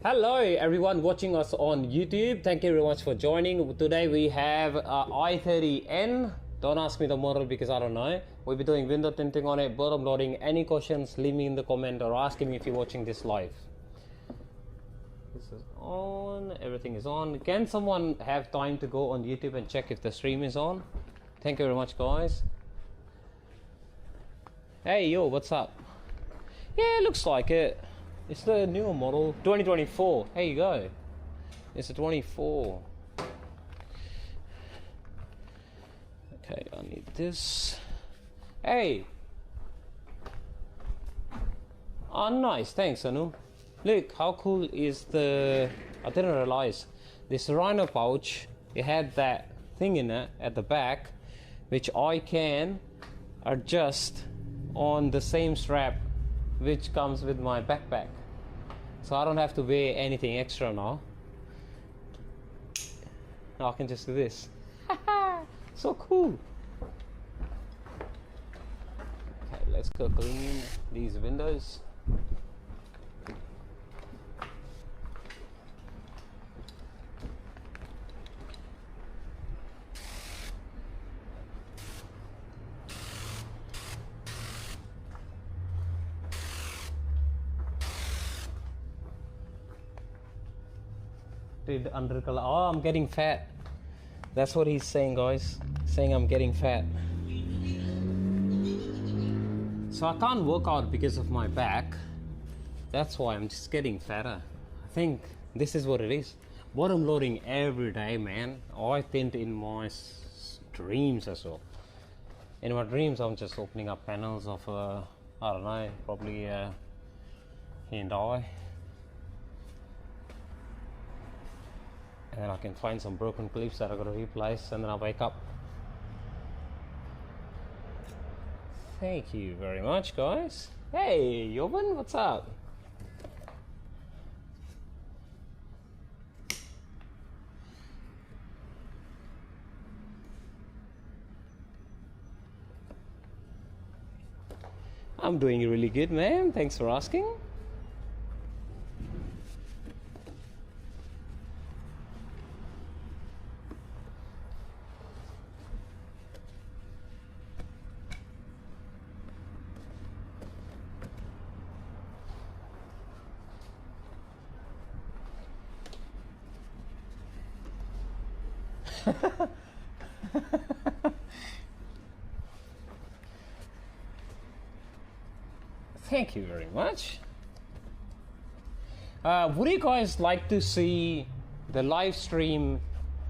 Hello everyone watching us on YouTube. Thank you very much for joining. Today we have i30N. Don't ask me the model because I don't know. We'll be doing window tinting on it, bottom loading. Any questions, leave me in the comment or ask me if you're watching this live. This is on. Everything is on. Can someone have time to go on YouTube and check if the stream is on? Thank you very much, guys. Hey, yo, what's up? Yeah, looks like it. It's the newer model, 2024. Here you go. It's a 24. Okay, I need this. Hey. Oh, nice. Thanks, Anu. Look, how cool is the... I didn't realize. This Rhino pouch, it had that thing in it at the back, which I can adjust on the same strap which comes with my backpack, so I don't have to wear anything extra now. I can just do this. So cool. Okay, let's go clean these windows. Undercolor. Oh, I'm getting fat. That's what he's saying, guys. Saying I'm getting fat. So I can't work out because of my back. That's why I'm just getting fatter. I think this is what it is. Bottom loading every day, man. I tint in my dreams as well. In my dreams, I'm just opening up panels of I don't know, probably Hyundai. And then I can find some broken clips that I gotta replace, and then I wake up. Thank you very much, guys. Hey, Jovan, what's up? I'm doing really good, man. Thanks for asking. Thank you very much. Would you guys like to see the live stream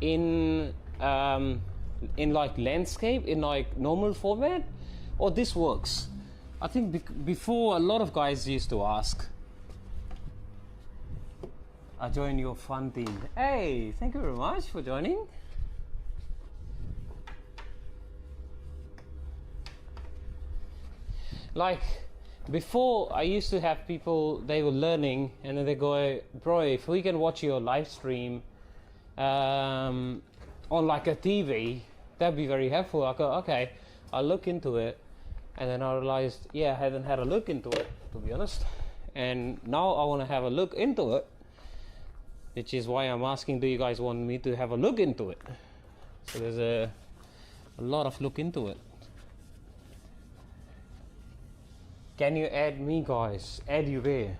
in like landscape, in like normal format, or this works? I think before a lot of guys used to ask. I joined your fun team. Hey, thank you very much for joining. Like before, I used to have people, they were learning, and then they go, bro, if we can watch your live stream on like a TV, that'd be very helpful. I go, okay, I'll look into it. And then I realized, yeah, I hadn't had a look into it, to be honest. And now I want to have a look into it, which is why I'm asking, do you guys want me to have a look into it? So there's a lot of look into it. Can you add me, guys? Add you where?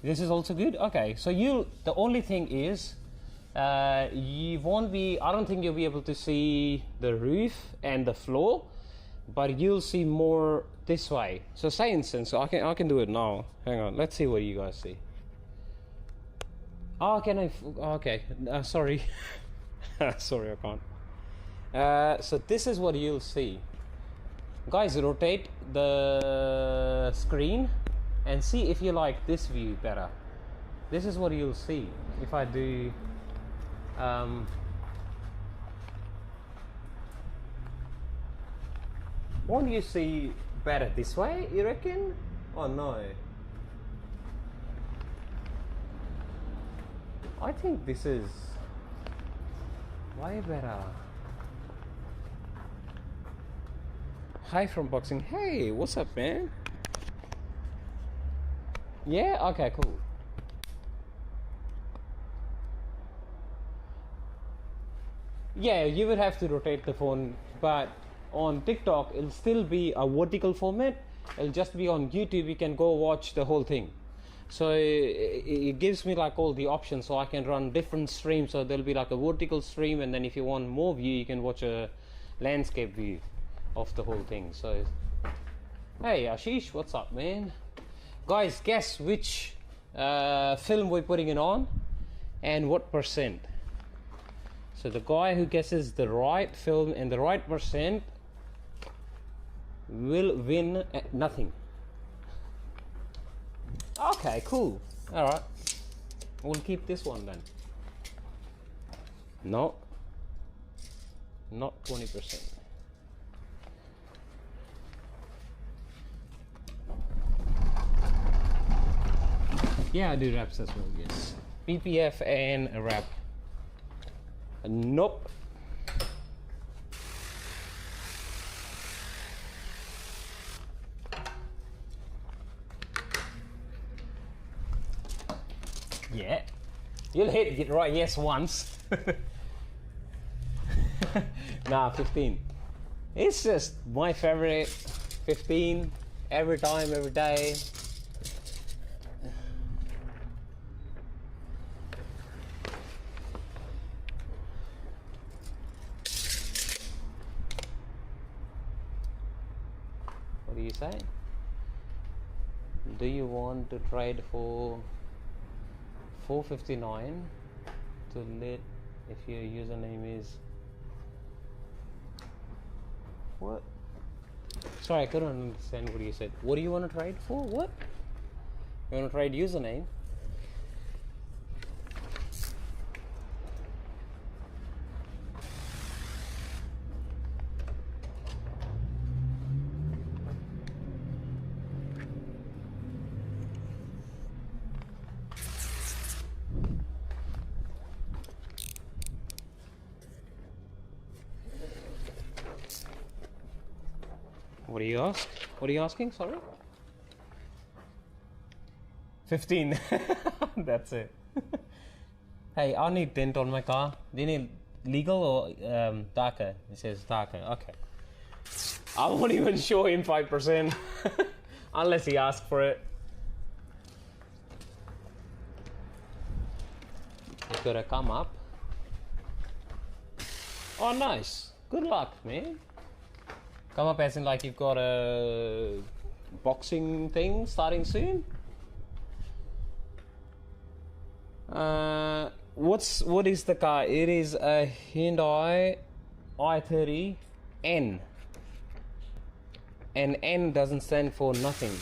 This is also good? Okay, so the only thing is, you won't be, I don't think you'll be able to see the roof and the floor, but you'll see more this way. So say instance, I can do it now. Hang on, let's see what you guys see. Oh, can I, okay, sorry. Sorry, I can't. So this is what you'll see. Guys, rotate the screen and see if you like this view better. This is what you'll see if I do won't you see better this way, you reckon? Oh no, I think this is way better. Hi from boxing. Hey, what's up, man? Yeah? Okay, cool. Yeah, you would have to rotate the phone, but on TikTok it'll still be a vertical format. It'll just be on YouTube. You can go watch the whole thing. So it gives me like all the options, so I can run different streams. So there'll be like a vertical stream, and then if you want more view, you can watch a landscape view of the whole thing. So hey Ashish, what's up, man? Guys, guess which film we're putting it on and what percent. So the guy who guesses the right film and the right percent will win nothing. Okay, cool. Alright. We'll keep this one then. No. Not 20%. Yeah, I do raps as well, yes. PPF and a rap. Nope. Yeah. You'll hit it right yes once. Nah, 15. It's just my favorite. 15 every time, every day. What do you say? Do you want to trade for 459 to let if your username is what? Sorry, I couldn't understand what you said. What do you want to trade for? What? You want to trade username? What do you ask? What are you asking? Sorry? 15. That's it. Hey, I need tint on my car. Do you need legal or darker? It says darker. Okay. I won't even show him 5% unless he asks for it. It's gonna come up. Oh, nice. Good luck, man. Come up as in like you've got a boxing thing starting soon. What is the car? It is a Hyundai i30 N. And N doesn't stand for nothing.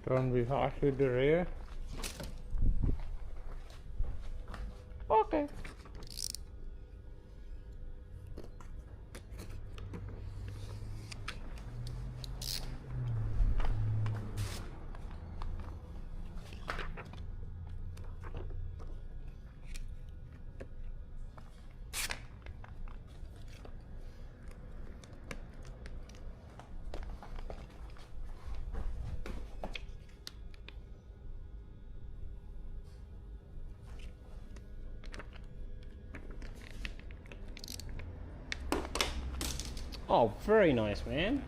Don't be harsh with the rear. Okay. Oh, very nice, man.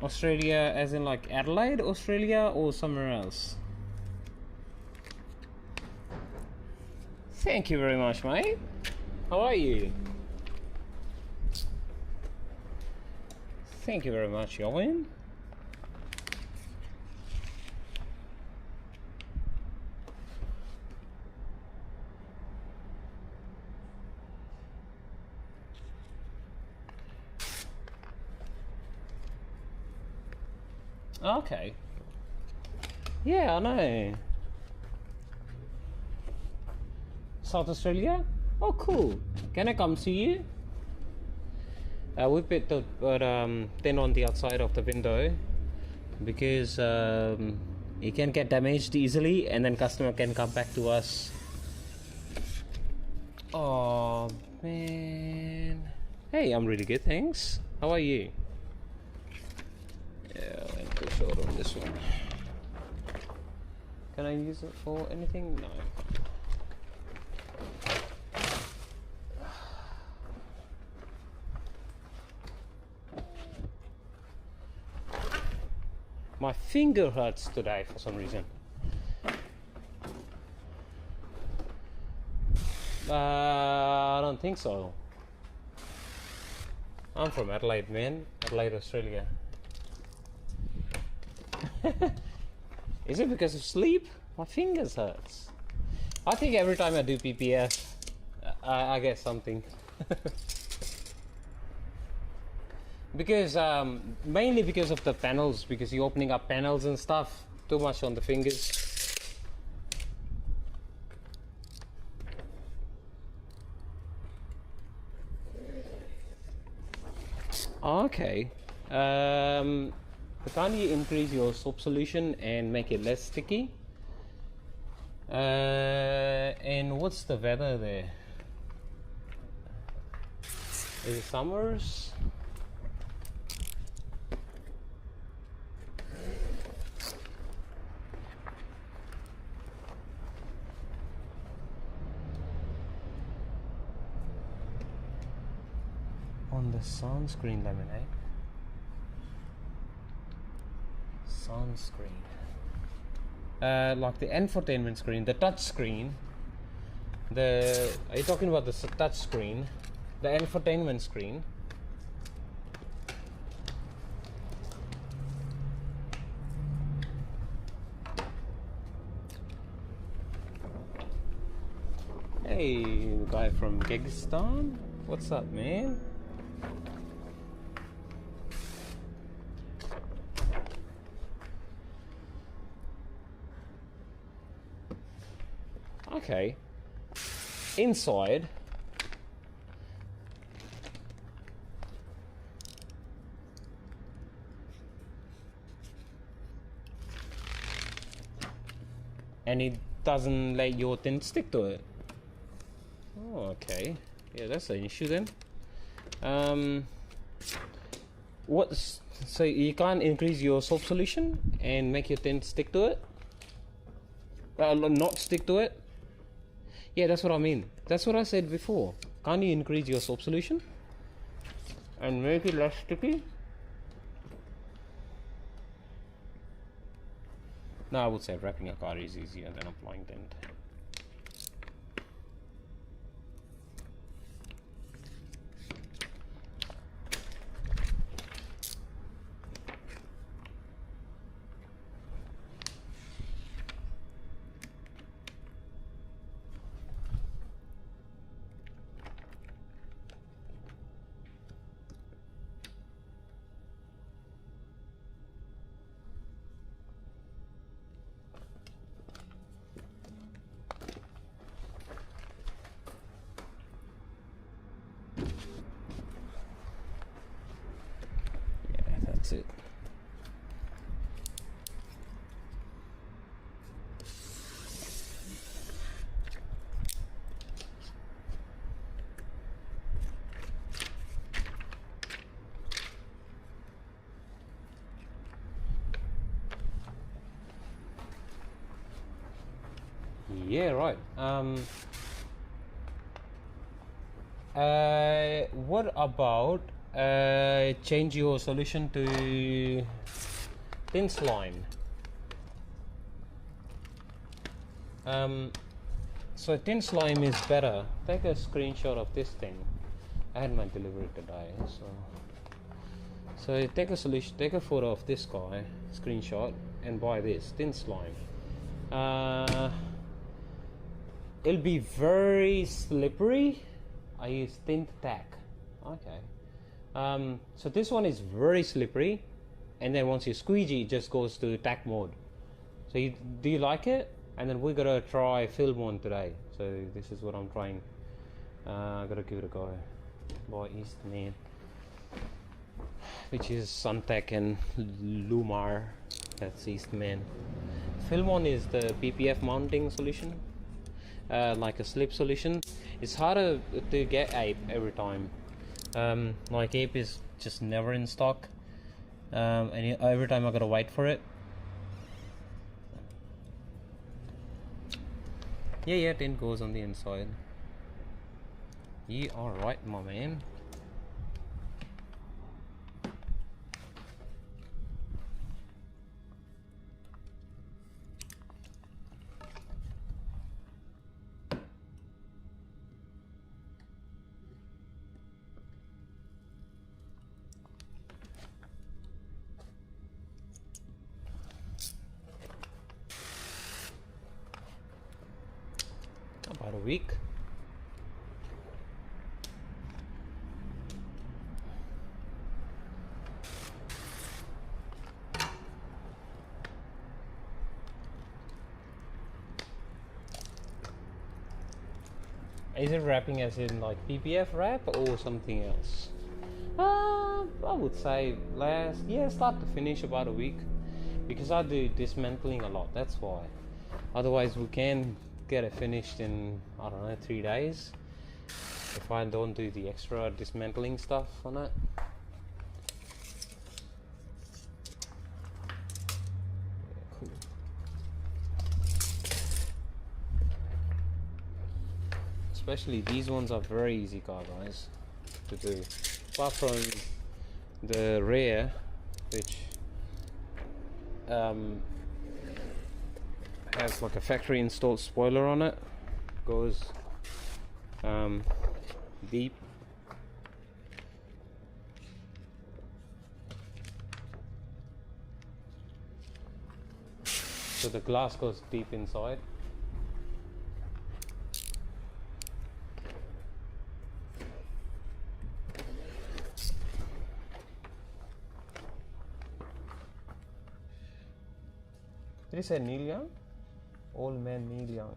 Australia as in like Adelaide, Australia, or somewhere else? Thank you very much, mate. How are you? Thank you very much, Owen. Okay. Yeah, I know. South Australia? Oh, cool. Can I come see you? We put the tin on the outside of the window because it can get damaged easily, and then customer can come back to us. Oh man. Hey, I'm really good, thanks. How are you? Yeah, I went too short on this one. Can I use it for anything? No. My finger hurts today for some reason. I don't think so. I'm from Adelaide, man. Adelaide, Australia. Is it because of sleep? My fingers hurts. I think every time I do PPF, I get something. Because mainly because of the panels, because you're opening up panels and stuff, too much on the fingers. Okay. Can you increase your soap solution and make it less sticky? And what's the weather there? Is it summers? On the sunscreen laminate. Sunscreen. Like the infotainment screen, the touch screen. Are you talking about the touch screen? The infotainment screen. Hey, guy from Kyrgyzstan. What's up, man? Okay. Inside. And it doesn't let your tint stick to it. Oh, okay. Yeah, that's an issue then. So you can't increase your soap solution and make your tint stick to it? Not stick to it? Yeah, that's what I mean. That's what I said before. Can't you increase your soap solution and make it less sticky? No, I would say wrapping a car is easier than applying tint. That's it. Yeah, right. What about change your solution to thin slime? So thin slime is better. Take a screenshot of this thing. I had my delivery today, so take a solution, take a photo of this guy, screenshot, and buy this thin slime. It'll be very slippery. I use Tint tack. Okay. So this one is very slippery, and then once you squeegee, it just goes to tack mode. So do you like it? And then we're gonna try film on today. So this is what I'm trying. I gotta give it a go. By Eastman, which is Suntech and Lumar. That's Eastman. Film on is the PPF mounting solution, like a slip solution. It's harder to get Ape every time. Like Ape is just never in stock, and every time I gotta wait for it. Yeah, tint goes on the inside. You alright, my man. About a week. Is it wrapping as in like PPF wrap or something else? I would say start to finish about a week, because I do dismantling a lot, that's why. Otherwise we can get it finished in, I don't know, 3 days if I don't do the extra dismantling stuff on it. Cool. Especially these ones are very easy car, guys, to do. Apart from the rear, which has like a factory installed spoiler on it, goes deep. So the glass goes deep inside. Did you say Neil Young? Old man Neil Young.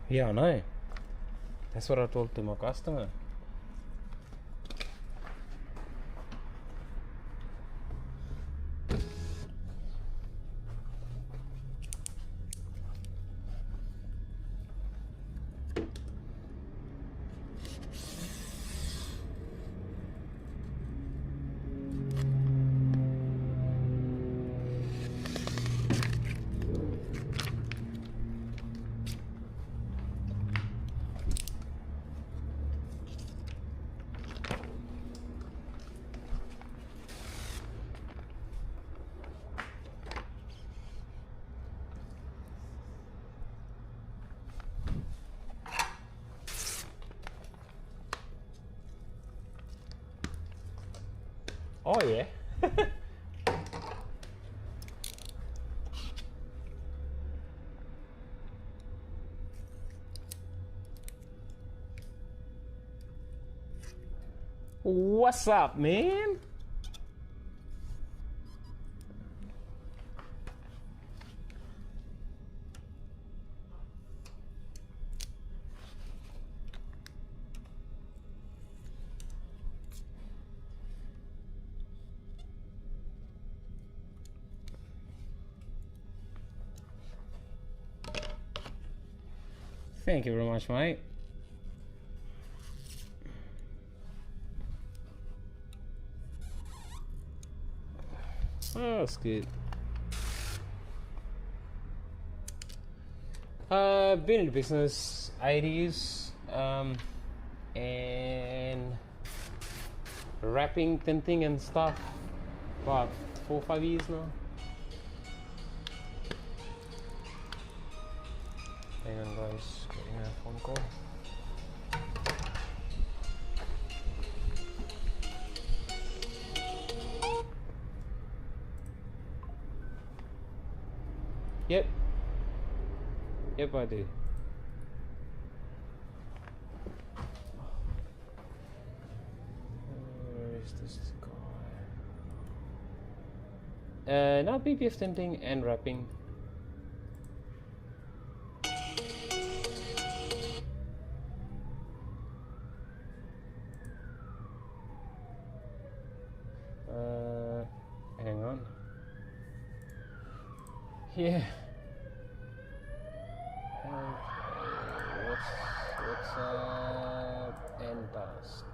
Yeah, I know. That's what I told to my customer. Oh yeah. What's up, man? Thank you very much, mate. Oh, that's good. Been in business 80s, and wrapping, tinting and stuff. About 4 or 5 years now. Hang on guys, getting a phone call. Yep. Yep, I do. Where is this guy? Now PPF tinting and wrapping. Hang on. Yeah. What's end task?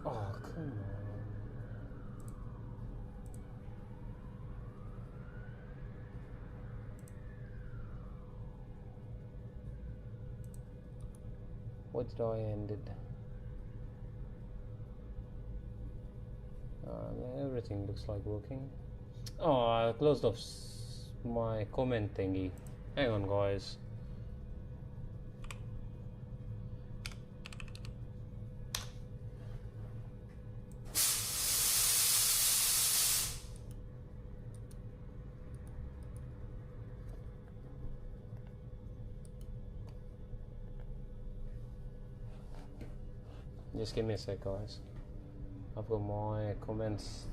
Oh, come on. What did I ended? Everything looks like working. Oh, I closed off my comment thingy. Hang on, guys. Just give me a sec, guys. I've got my comments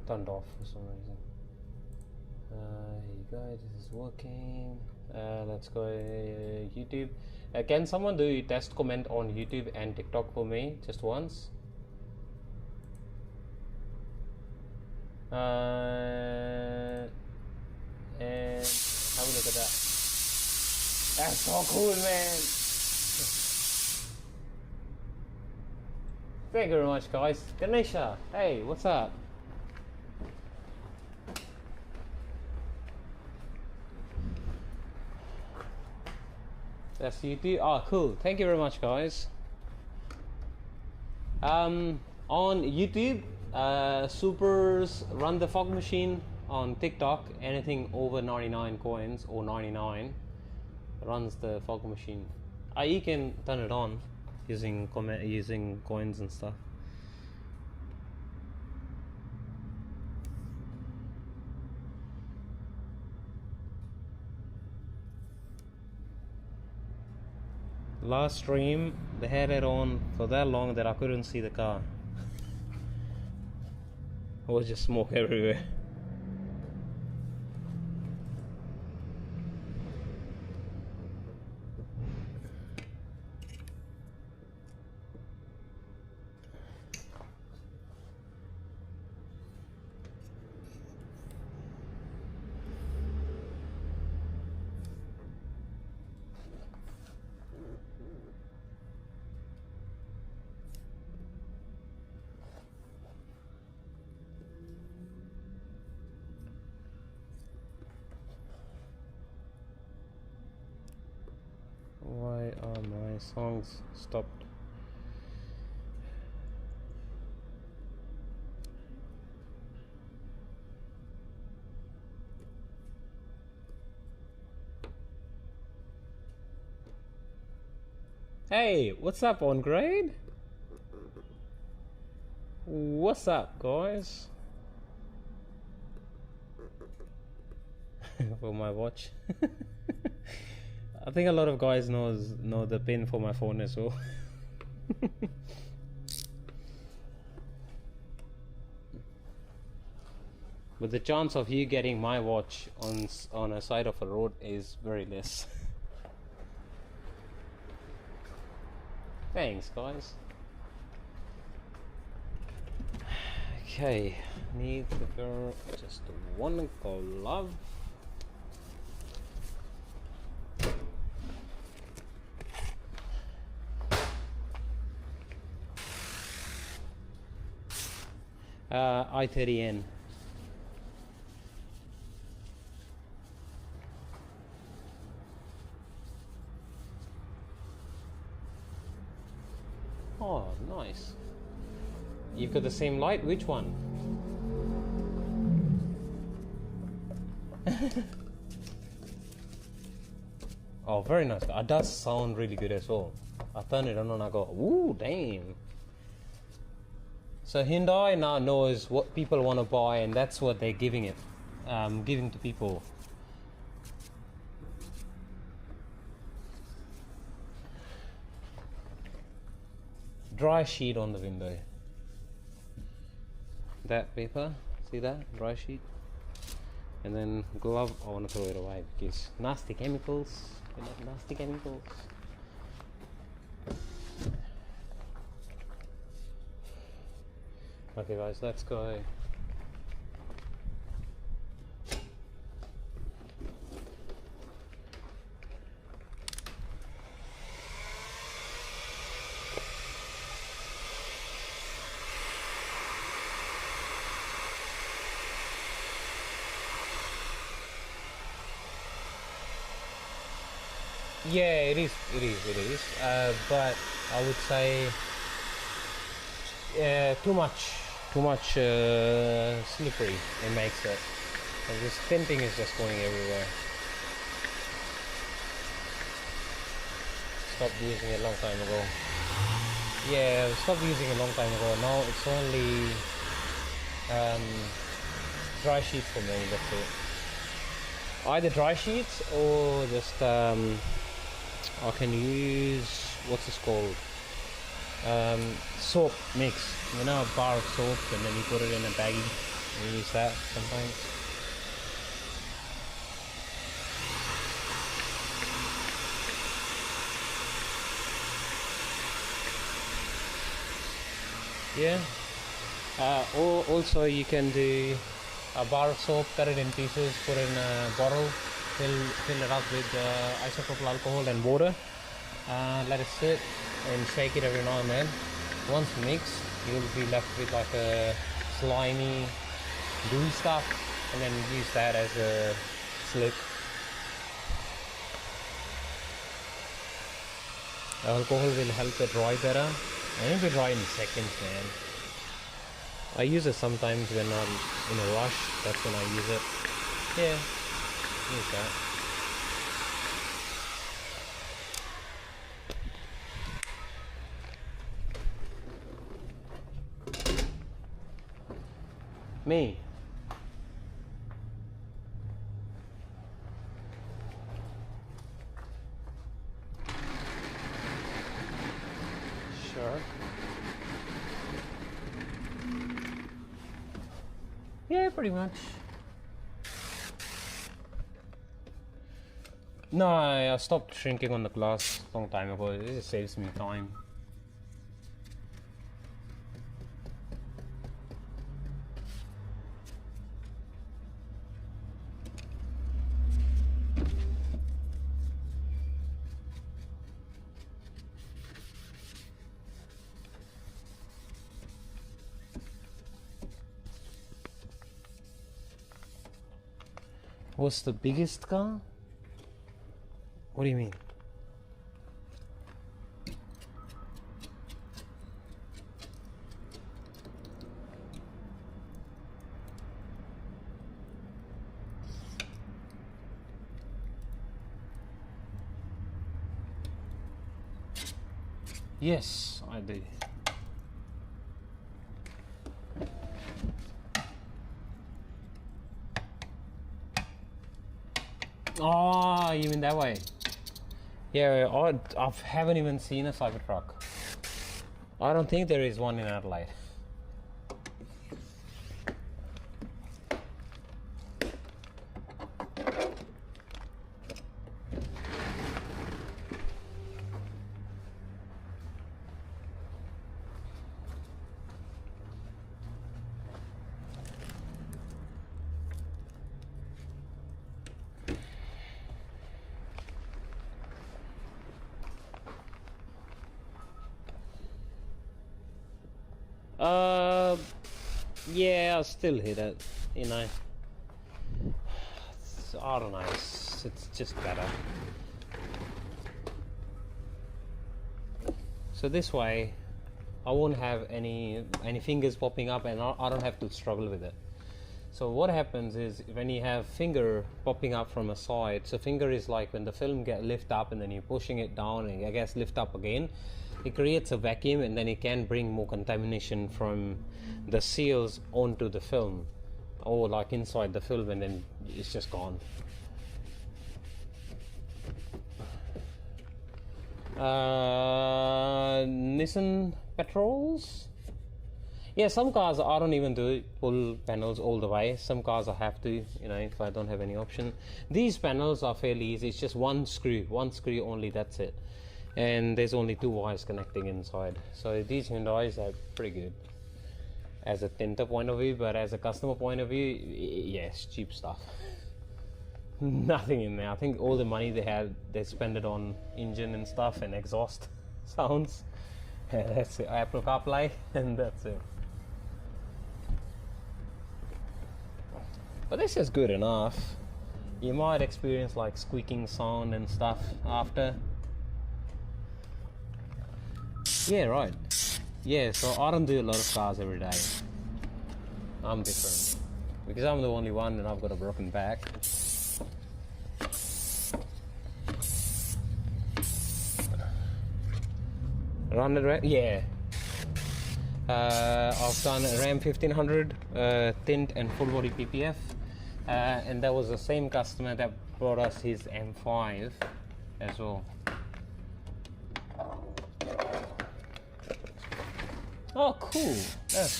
turned off for some reason. Here you go, this is working. Let's go YouTube. Can someone do test comment on YouTube and TikTok for me just once? And have a look at that. That's so cool, man. Thank you very much, guys. Ganesha, hey, what's up? That's YouTube. Oh, cool. Thank you very much, guys. On YouTube, Supers run the fog machine. On TikTok, anything over 99 coins or 99 runs the fog machine. You can turn it on using coins and stuff. Last stream, they had it on for that long that I couldn't see the car. It was just smoke everywhere. Why are my songs stopped? Hey, what's up on grade? What's up, guys? For my watch. I think a lot of guys know the pin for my phone as well. But the chance of you getting my watch on a side of a road is very less. Thanks, guys. Okay, need to go just one glove. i30N. Oh, nice. You've got the same light. Which one? Oh, very nice. It does sound really good as well. I turn it on and I go, ooh, damn. So Hyundai now knows what people want to buy, and that's what they're giving it, giving to people. Dry sheet on the window. That paper, see that? Dry sheet. And then glove, I want to throw it away because nasty chemicals, nasty chemicals. Okay guys, let's go. Yeah, it is. But I would say too much slippery. It makes it. And this tinting is just going everywhere. Stopped using it a long time ago. Yeah, I stopped using it a long time ago. Now it's only dry sheets for me. That's it. Either dry sheets or just I can use, what's this called, soap mix, you know, a bar of soap, and then you put it in a baggie and use that sometimes. Yeah. Or also you can do a bar of soap, cut it in pieces, put it in a bottle, fill it up with isopropyl alcohol and water, let it sit and shake it every now and then. Once mixed, you'll be left with like a slimy, gooey stuff, and then use that as a slick. Alcohol will help it dry better, and it will dry in seconds, man. I use it sometimes when I'm in a rush. That's when I use it. Yeah, use that. Me. Sure. Yeah, pretty much. No, I stopped shrinking on the glass a long time ago. It just saves me time. What's the biggest car? What do you mean? Yes, I do. Oh, you mean that way? Yeah, I haven't even seen a Cybertruck. I don't think there is one in Adelaide. Yeah, I'll still hit it, you know. I don't know, it's just better. So this way I won't have any fingers popping up, and I don't have to struggle with it. So what happens is when you have finger popping up from a side, so finger is like when the film get lift up and then you're pushing it down and I guess lift up again, it creates a vacuum, and then it can bring more contamination from the seals onto the film, or like inside the film, and then it's just gone. Nissan petrols. Yeah, some cars I don't even do pull panels all the way. Some cars I have to, you know, if I don't have any option. These panels are fairly easy. It's just one screw only, that's it. And there's only 2 wires connecting inside. So these Hyundais are pretty good as a tinter point of view, but as a customer point of view, yes, cheap stuff. Nothing in there. I think all the money they spend it on engine and stuff and exhaust sounds. Yeah, that's it. Apple CarPlay, and that's it. But this is good enough. You might experience like squeaking sound and stuff after. Yeah, right. Yeah, so I don't do a lot of cars every day. I'm different because I'm the only one and I've got a broken back. Run the Ram? Yeah. I've done a Ram 1500, Tint and full body PPF, and that was the same customer that brought us his M5 as well. Oh, cool! That's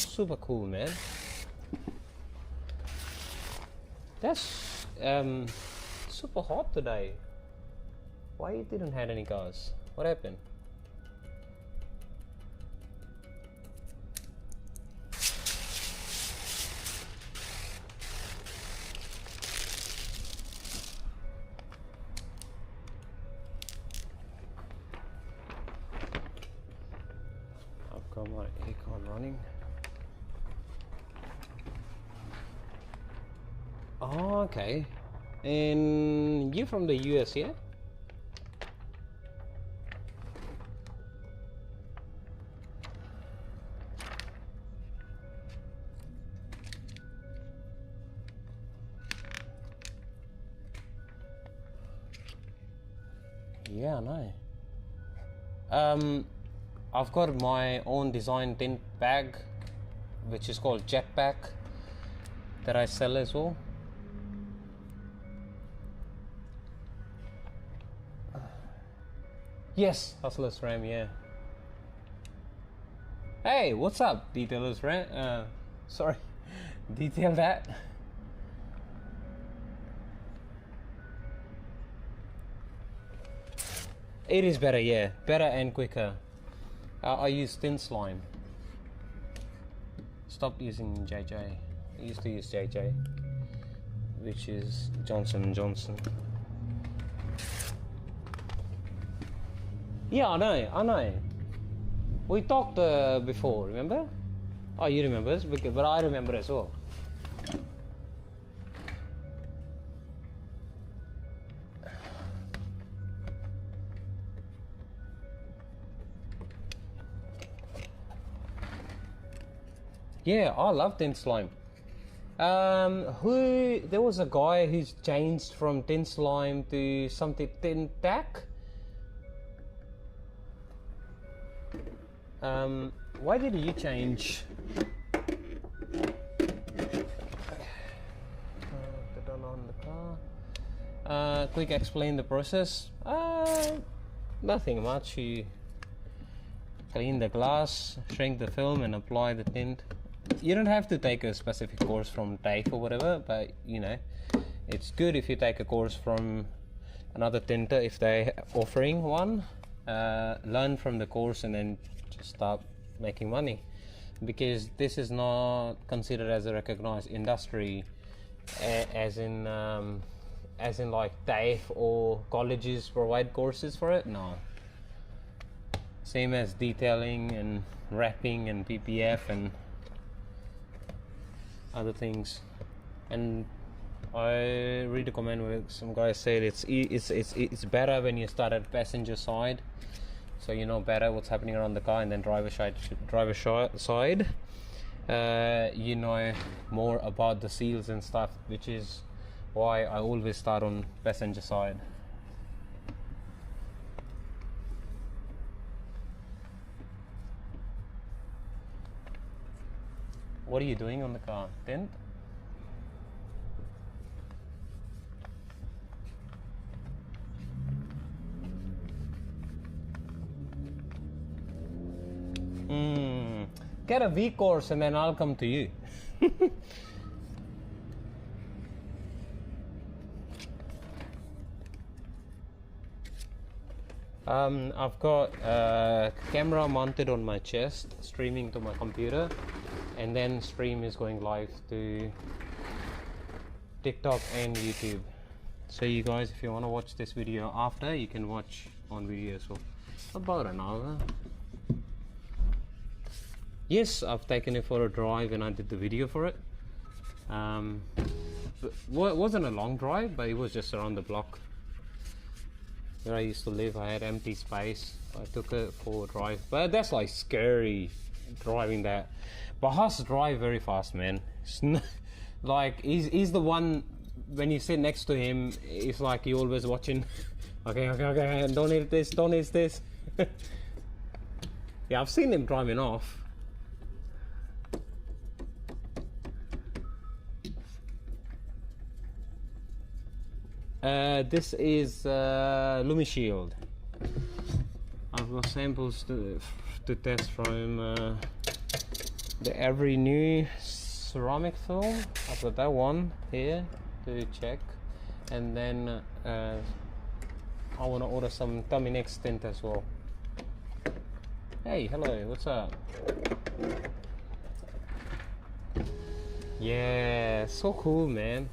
super cool, man. That's super hot today. Why you didn't have any cars? What happened? I've got my aircon running. Oh, okay. And you from the US, yeah? Yeah, I know. I've got my own design tint bag, which is called Jetpack, that I sell as well. Yes, Hustlers Ram, yeah. Hey, what's up, Detailers Ram? Sorry, detail that. It is better, yeah, better and quicker. I use Thin Slime. Stop using JJ. I used to use JJ, which is Johnson & Johnson. Yeah, I know. We talked before, remember? Oh, you remember, but I remember as well. Yeah, I love Thin Slime. There was a guy who's changed from Thin Slime to something Thin Tack. Why did you change? Turn on the car. Quick explain the process. Nothing much. You clean the glass, shrink the film, and apply the tint. You don't have to take a specific course from TAFE or whatever, but you know, it's good if you take a course from another tinter if they're offering one. Learn from the course and then just start making money, because this is not considered as a recognized industry, as in like TAFE or colleges provide courses for it. No. same as detailing and wrapping and PPF and other things. And I read a comment where some guy said it's better when you start at passenger side, so you know better what's happening around the car, and then driver side you know more about the seals and stuff, which is why I always start on passenger side. What are you doing on the car, Tint? Get a V course and then I'll come to you. I've got a camera mounted on my chest, streaming to my computer, and then stream is going live to TikTok and YouTube. So you guys, if you want to watch this video after, you can watch on video. So about an hour. Yes, I've taken it for a drive and I did the video for it. It wasn't a long drive, but it was just around the block where I used to live. I had empty space. I took it for a drive, but that's like scary driving that. But Haas drive very fast, man. Like he's the one, when you sit next to him, it's like you're always watching. Okay, don't eat this, don't eat this. Yeah, I've seen him driving off. This is LumiShield. I've got samples to test from the every new ceramic film. I've got that one here to check, and then I want to order some Terminex tint as well. Hey, hello, what's up? Yeah, so cool, man.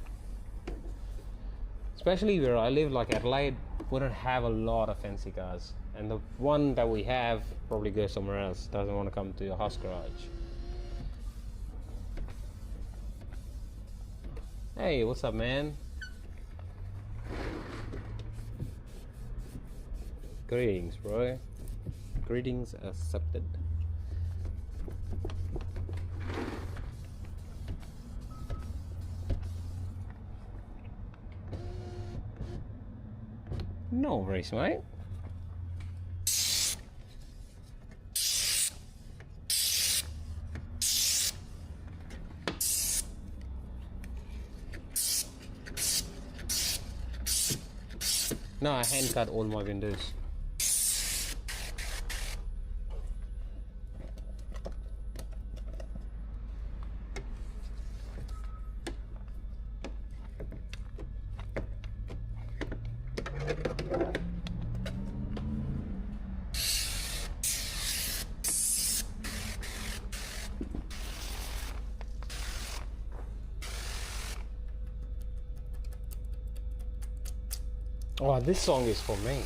Especially where I live, like Adelaide, wouldn't have a lot of fancy cars, and the one that we have probably goes somewhere else. Doesn't want to come to your house garage. Hey, what's up, man? Greetings, bro. Greetings accepted. No worries, mate. No, I hand cut all my windows. Oh, this song is for me.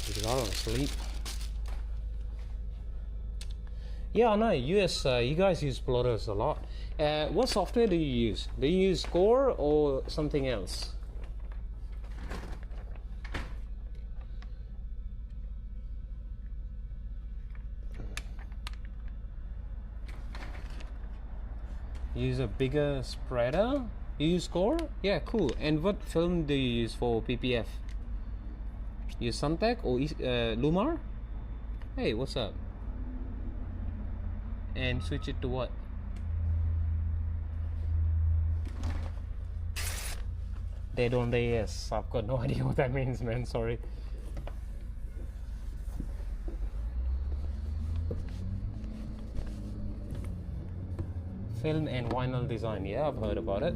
Because I don't sleep. Yeah, I know. US, you guys use plotters a lot. What software do you use? Do you use Core or something else? Use a bigger spreader? You use Core? Yeah, cool. And what film do you use for PPF? Use Suntec or Lumar? Hey, what's up? And switch it to what? Dead on the yes. I've got no idea what that means, man. Sorry. Film and vinyl design. Yeah, I've heard about it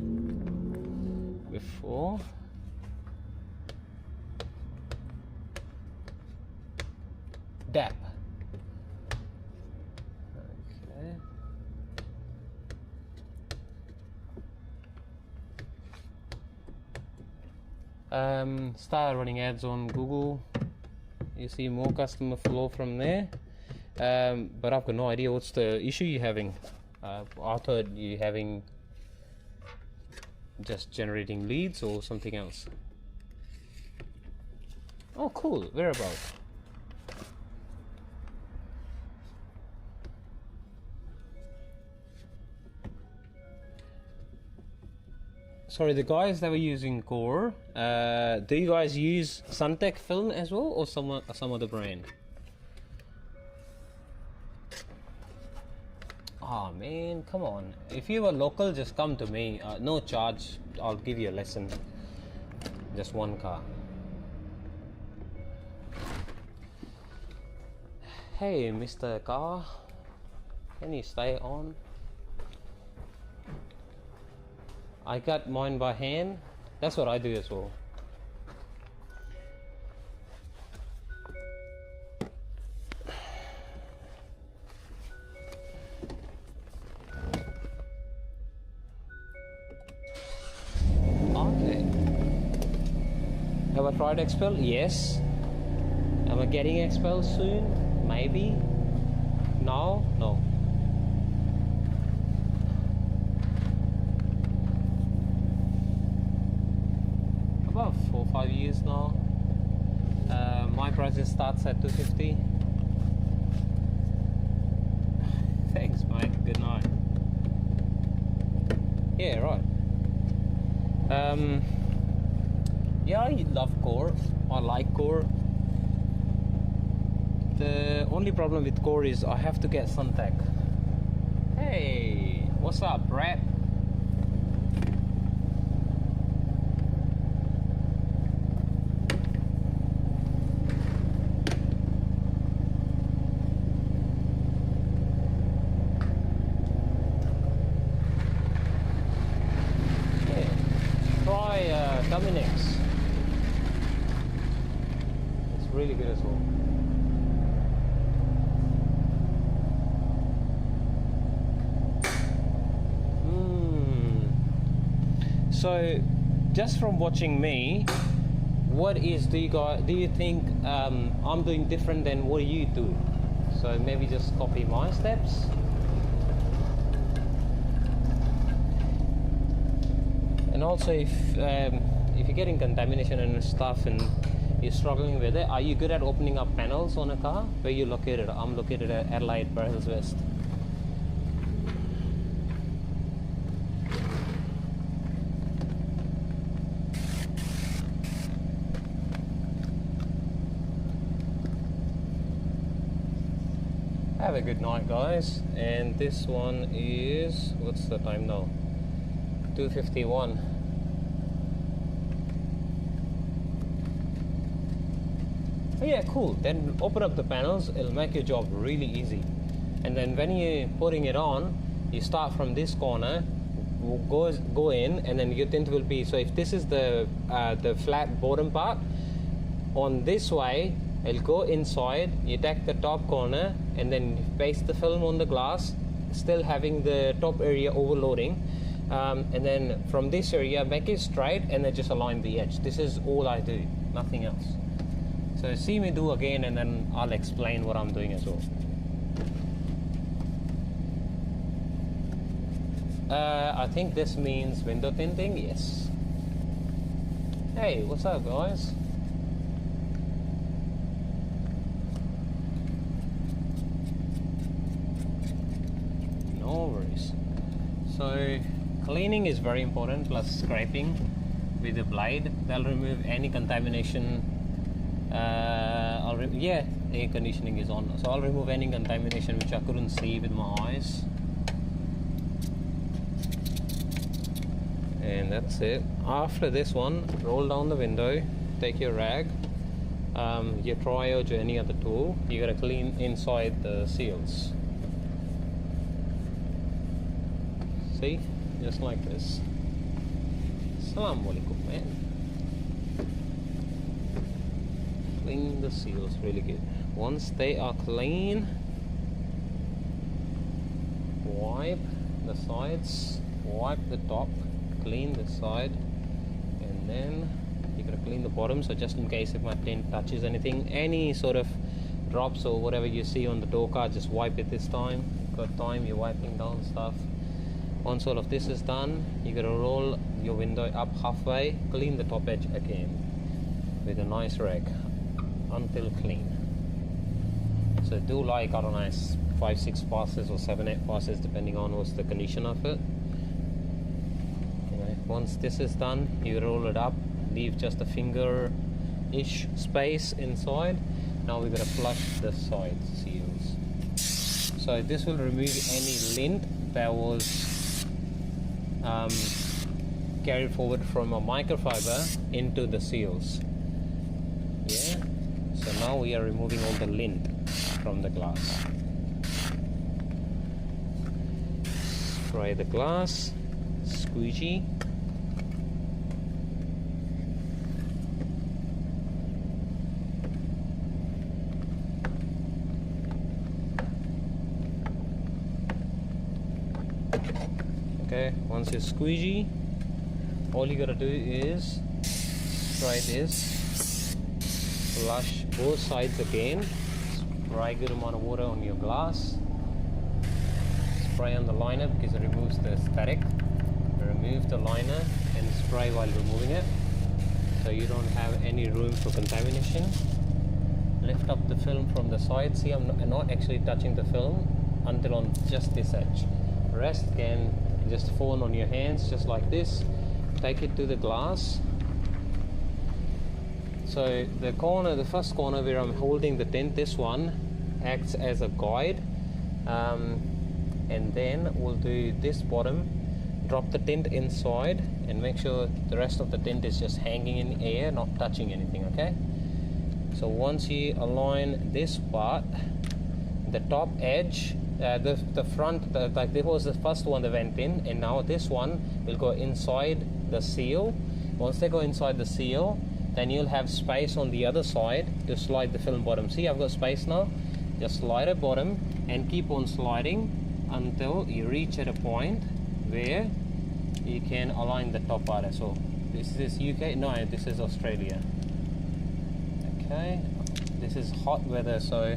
before. DAP. Okay. Start running ads on Google. You see more customer flow from there. But I've got no idea what's the issue you're having. I thought you're having just generating leads or something else. Oh, cool. Whereabouts? Sorry, the guys that were using Core, do you guys use Suntech film as well, or some other brand? Oh man, come on. If you were local, just come to me. No charge. I'll give you a lesson. Just one car. Hey, Mr. Car. Can you stay on? I got mine by hand. That's what I do as well. Okay. Have I tried expel? Yes. Am I getting expel soon? Maybe. No? No. About 4 or 5 years now. My price starts at 250. Thanks, mate. Good night. Yeah, right. Yeah, I love Core. I like Core. The only problem with Core is I have to get Suntech. Hey, what's up, Brad? Dominic's. It's really good as well. So, just from watching me, what is do you think I'm doing different than what you do? So maybe just copy my steps. And also, if you're getting contamination and stuff and you're struggling with it, are you good at opening up panels on a car? Where you located? I'm located at Adelaide, Barrels West. Have a good night, guys. And this one is, what's the time now? 2:51. Oh yeah, cool. Then open up the panels. It'll make your job really easy. And then when you're putting it on, you start from this corner, go in, and then your tint will be. So if this is the flat bottom part, on this way, it'll go inside. You take the top corner, and then paste the film on the glass, still having the top area overloading. And then from this area, make it straight and then just align the edge. This is all I do, nothing else. So see me do again, and then I'll explain what I'm doing as well. I think this means window tinting, yes. Hey, what's up, guys? No worries. So cleaning is very important, plus scraping with the blade. That'll remove any contamination. Air conditioning is on, so I'll remove any contamination which I couldn't see with my eyes. And that's it. After this one, roll down the window, take your rag, your Turorial or any other tool. You gotta clean inside the seals. See? Just like this. Assalamu alaikum, man. Clean the seals really good. Once they are clean, wipe the sides, wipe the top, clean the side, and then you're gotta clean the bottom, so just in case if my tint touches anything, any sort of drops or whatever you see on the door card, just wipe it this time. You've got time, you're wiping down stuff. Once all of this is done, you gotta roll your window up halfway, clean the top edge again with a nice rag until clean. So do like, I don't know, 5-6 passes or 7-8 passes depending on what's the condition of it. Okay. Once this is done, you roll it up, leave just a finger-ish space inside. Now we're gonna flush the side seals. So this will remove any lint that was carried forward from a microfiber into the seals. Yeah. So now we are removing all the lint from the glass. Spray the glass, squeegee. Okay, once you squeegee, all you gotta do is spray this, flush both sides again, spray a good amount of water on your glass, spray on the liner because it removes the static, remove the liner and spray while removing it so you don't have any room for contamination. Lift up the film from the side. See, I'm not actually touching the film until on just this edge. Rest again, just phone on your hands just like this, take it to the glass. So the corner, the first corner where I'm holding the tint, this one acts as a guide, and then we'll do this bottom, drop the tint inside and make sure the rest of the tint is just hanging in the air, not touching anything. Okay, so once you align this part, the top edge, the front, like this was the first one that went in, and now this one will go inside the seal. Once they go inside the seal, then you'll have space on the other side to slide the film bottom. See, I've got space now. Just slide it bottom and keep on sliding until you reach at a point where you can align the top part as well. This is UK, no, this is Australia. Okay, this is hot weather, so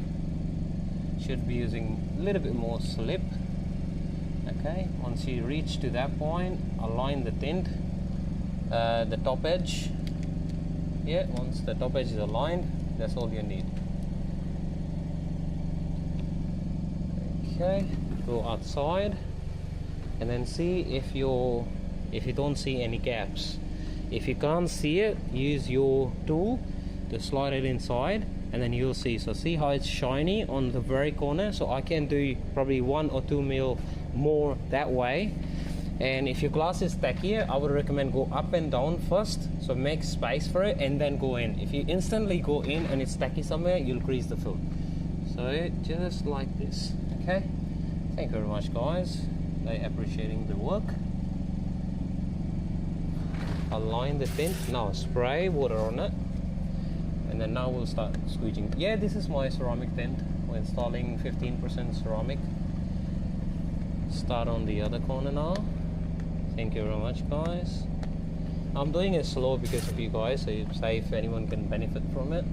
should be using a little bit more slip. Okay, once you reach to that point, align the tint, the top edge. Yeah, once the top edge is aligned, that's all you need. Okay, go outside and then see if you don't see any gaps. If you can't see it, use your tool to slide it inside and then you'll see. So see how it's shiny on the very corner, so I can do probably 1 or 2 mil more that way. And if your glass is tackier, I would recommend go up and down first, so make space for it and then go in. If you instantly go in and it's tacky somewhere, you'll grease the film. So just like this. Okay, thank you very much guys, they're appreciating the work. Align the tint, now spray water on it, and then now we'll start squeeging. Yeah, this is my ceramic tint. We're installing 15% ceramic. Start on the other corner now. Thank you very much guys. I'm doing it slow because of you guys, so you say if anyone can benefit from it.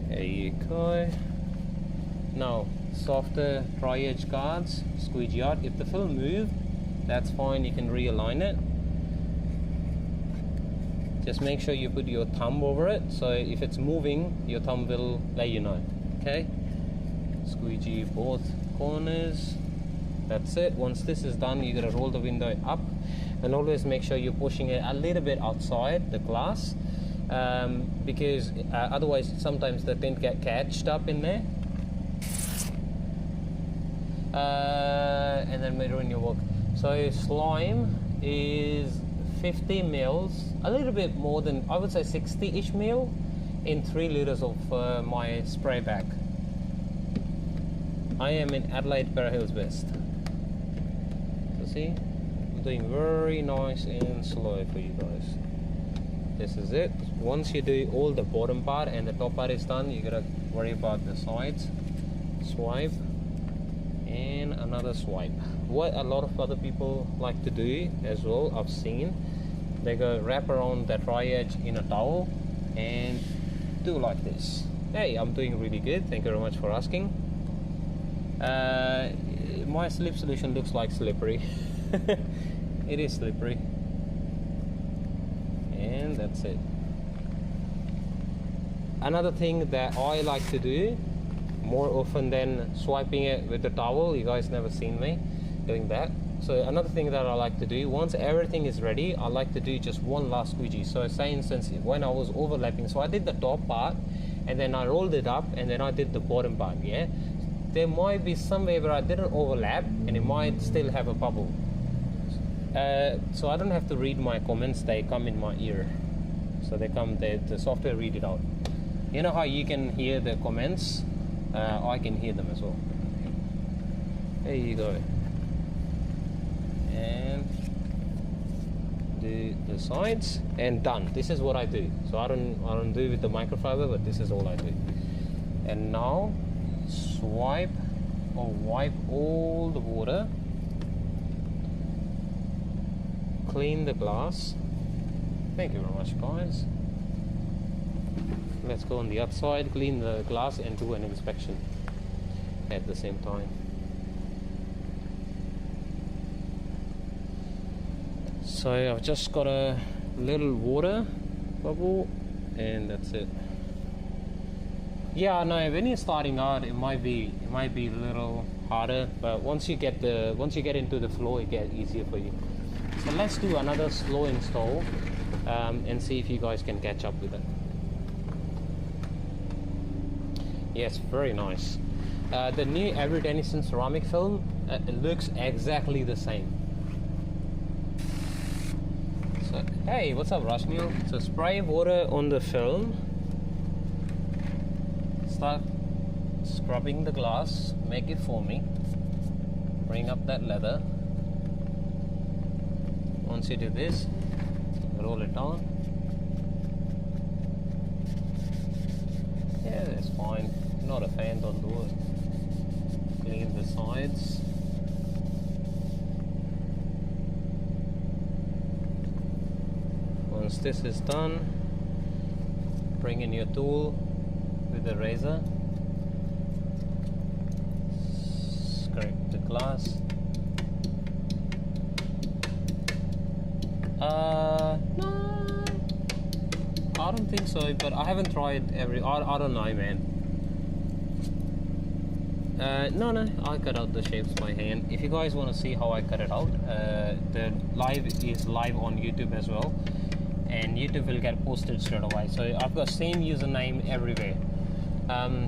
There you go. Now softer dry edge cards, squeegee out. If the film moved, that's fine, you can realign it. Just make sure you put your thumb over it, so if it's moving, your thumb will let you know. Okay, squeegee both corners. That's it. Once this is done, you're gonna roll the window up and always make sure you're pushing it a little bit outside the glass, because otherwise sometimes the tint get catched up in there, and then may ruin your work. So slime is 50 mils, a little bit more than, I would say 60-ish mil in 3 liters of my spray bag. I am in Adelaide, Para Hills West. So see, I'm doing very nice and slow for you guys. This is it. Once you do all the bottom part and the top part is done, you gotta worry about the sides. Swipe and another swipe. What a lot of other people like to do as well, I've seen, they go wrap around that dry edge in a towel and do like this. Hey, I'm doing really good, thank you very much for asking. My slip solution looks like slippery. It is slippery, and that's it. Another thing that I like to do more often than swiping it with the towel, you guys never seen me doing that. So another thing that I like to do, once everything is ready, I like to do just one last squeegee. So say instance, when I was overlapping, so I did the top part and then I rolled it up and then I did the bottom part, yeah? There might be somewhere where I didn't overlap and it might still have a bubble. So I don't have to read my comments, they come in my ear. So they come, the software read it out. You know how you can hear the comments? I can hear them as well. There you go. And do the sides and done. This is what I do. So I don't do with the microfiber, but this is all I do. And now swipe or wipe all the water. Clean the glass. Thank you very much, guys. Let's go on the other side, clean the glass and do an inspection at the same time. So I've just got a little water bubble and that's it. Yeah, no, when you're starting out it might be a little harder, but once you get into the flow it gets easier for you. So let's do another slow install and see if you guys can catch up with it. Yes, very nice. The new Avery Dennison ceramic film, it looks exactly the same. So, hey, what's up, Rashmil? So spray water on the film. Start scrubbing the glass. Make it foamy. Bring up that leather. Once you do this, roll it down. Yeah, that's fine. Not a fan, don't do it. Clean the sides. Once this is done, bring in your tool with the razor. Scrape the glass. No, I don't think so, but I haven't tried I don't know, man. No, I cut out the shapes by hand. If you guys want to see how I cut it out, the live is live on YouTube as well, and YouTube will get posted straight away. So I've got same username everywhere.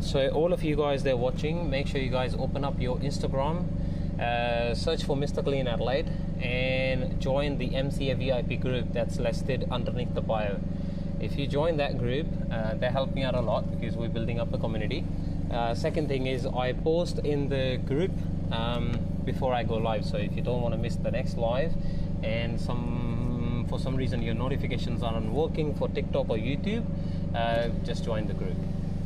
So all of you guys there watching, make sure you guys open up your Instagram, search for Mr Clean Adelaide and join the MCA VIP group that's listed underneath the bio. If you join that group, they help me out a lot because we're building up a community. Second thing is I post in the group before I go live, so if you don't want to miss the next live and for some reason your notifications aren't working for TikTok or YouTube, just join the group.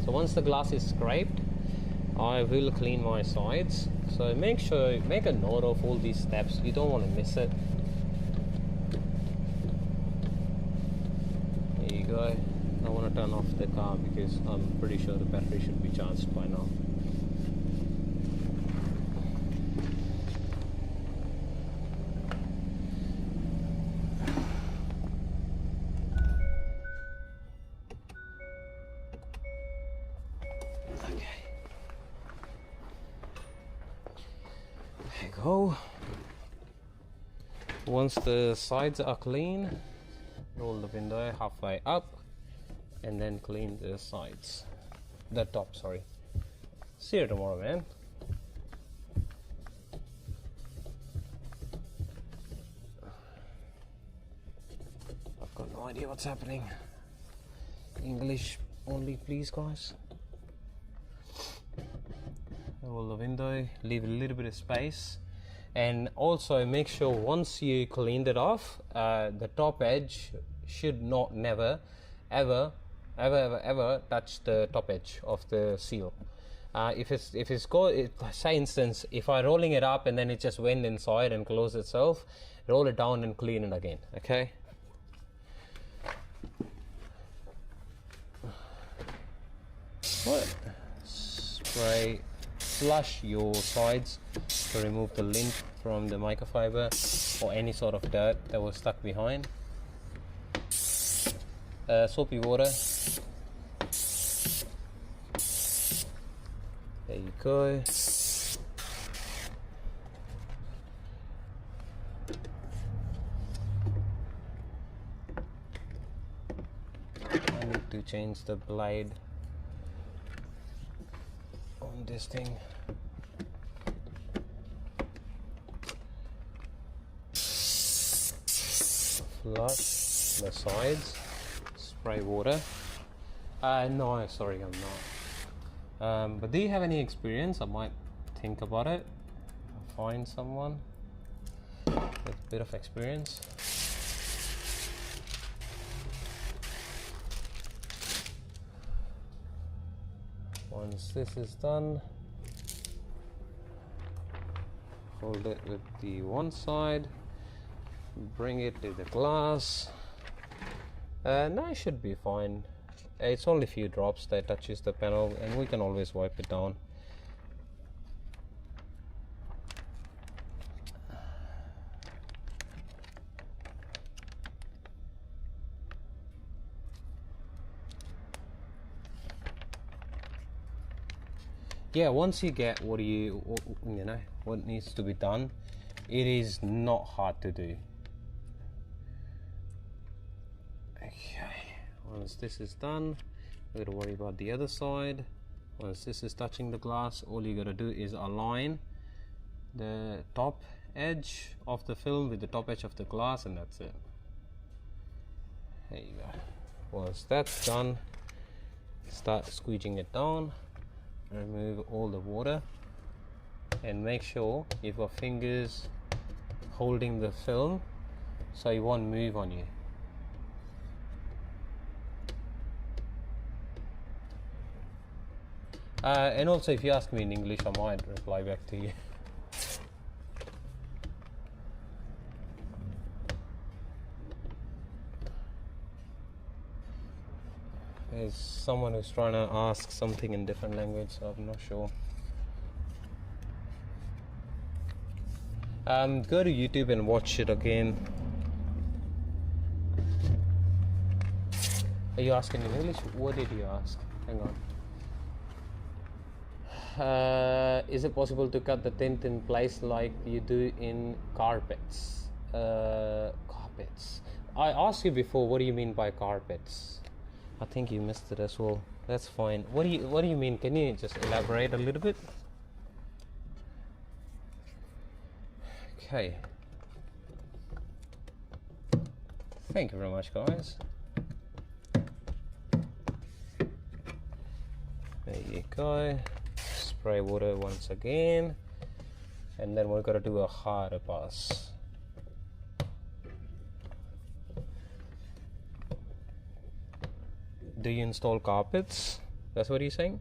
So once the glass is scraped, I will clean my sides. So make a note of all these steps, you don't want to miss it. There you go. I want to turn off the car because I'm pretty sure the battery should be charged by now. Okay. There you go. Once the sides are clean, roll the window halfway up and then clean the sides, the top, sorry. See you tomorrow, man. I've got no idea what's happening. English only, please, guys. Roll the window, leave a little bit of space, and also make sure once you cleaned it off, the top edge should not never ever touch the top edge of the seal. If it's say instance, if I rolling it up and then it just went inside and closed itself, roll it down and clean it again. Okay. What? Spray, flush your sides to remove the lint from the microfiber or any sort of dirt that was stuck behind. Soapy water. There you go. I need to change the blade on this thing. Flush the sides. Spray water. No, sorry, I'm not. But do you have any experience? I might think about it. Find someone with a bit of experience. Once this is done, hold it with the one side, bring it to the glass. No, it should be fine. It's only a few drops that touches the panel, and we can always wipe it down. Yeah, once you get what needs to be done, it is not hard to do. Okay, once this is done, we gotta worry about the other side. Once this is touching the glass, all you gotta do is align the top edge of the film with the top edge of the glass, and that's it. There you go. Once that's done, start squeezing it down. Remove all the water and make sure you've got fingers holding the film so it won't move on you. And also, if you ask me in English, I might reply back to you. There's someone who's trying to ask something in different language, so I'm not sure. Go to YouTube and watch it again. Are you asking in English? What did you ask? Hang on. Is it possible to cut the tint in place like you do in carpets? Carpets. I asked you before, what do you mean by carpets? I think you missed it as well. That's fine. What do you mean? Can you just elaborate a little bit? Okay. Thank you very much, guys. There you go. Spray water once again, and then we're gonna do a harder pass. Do you install carpets? That's what you're saying?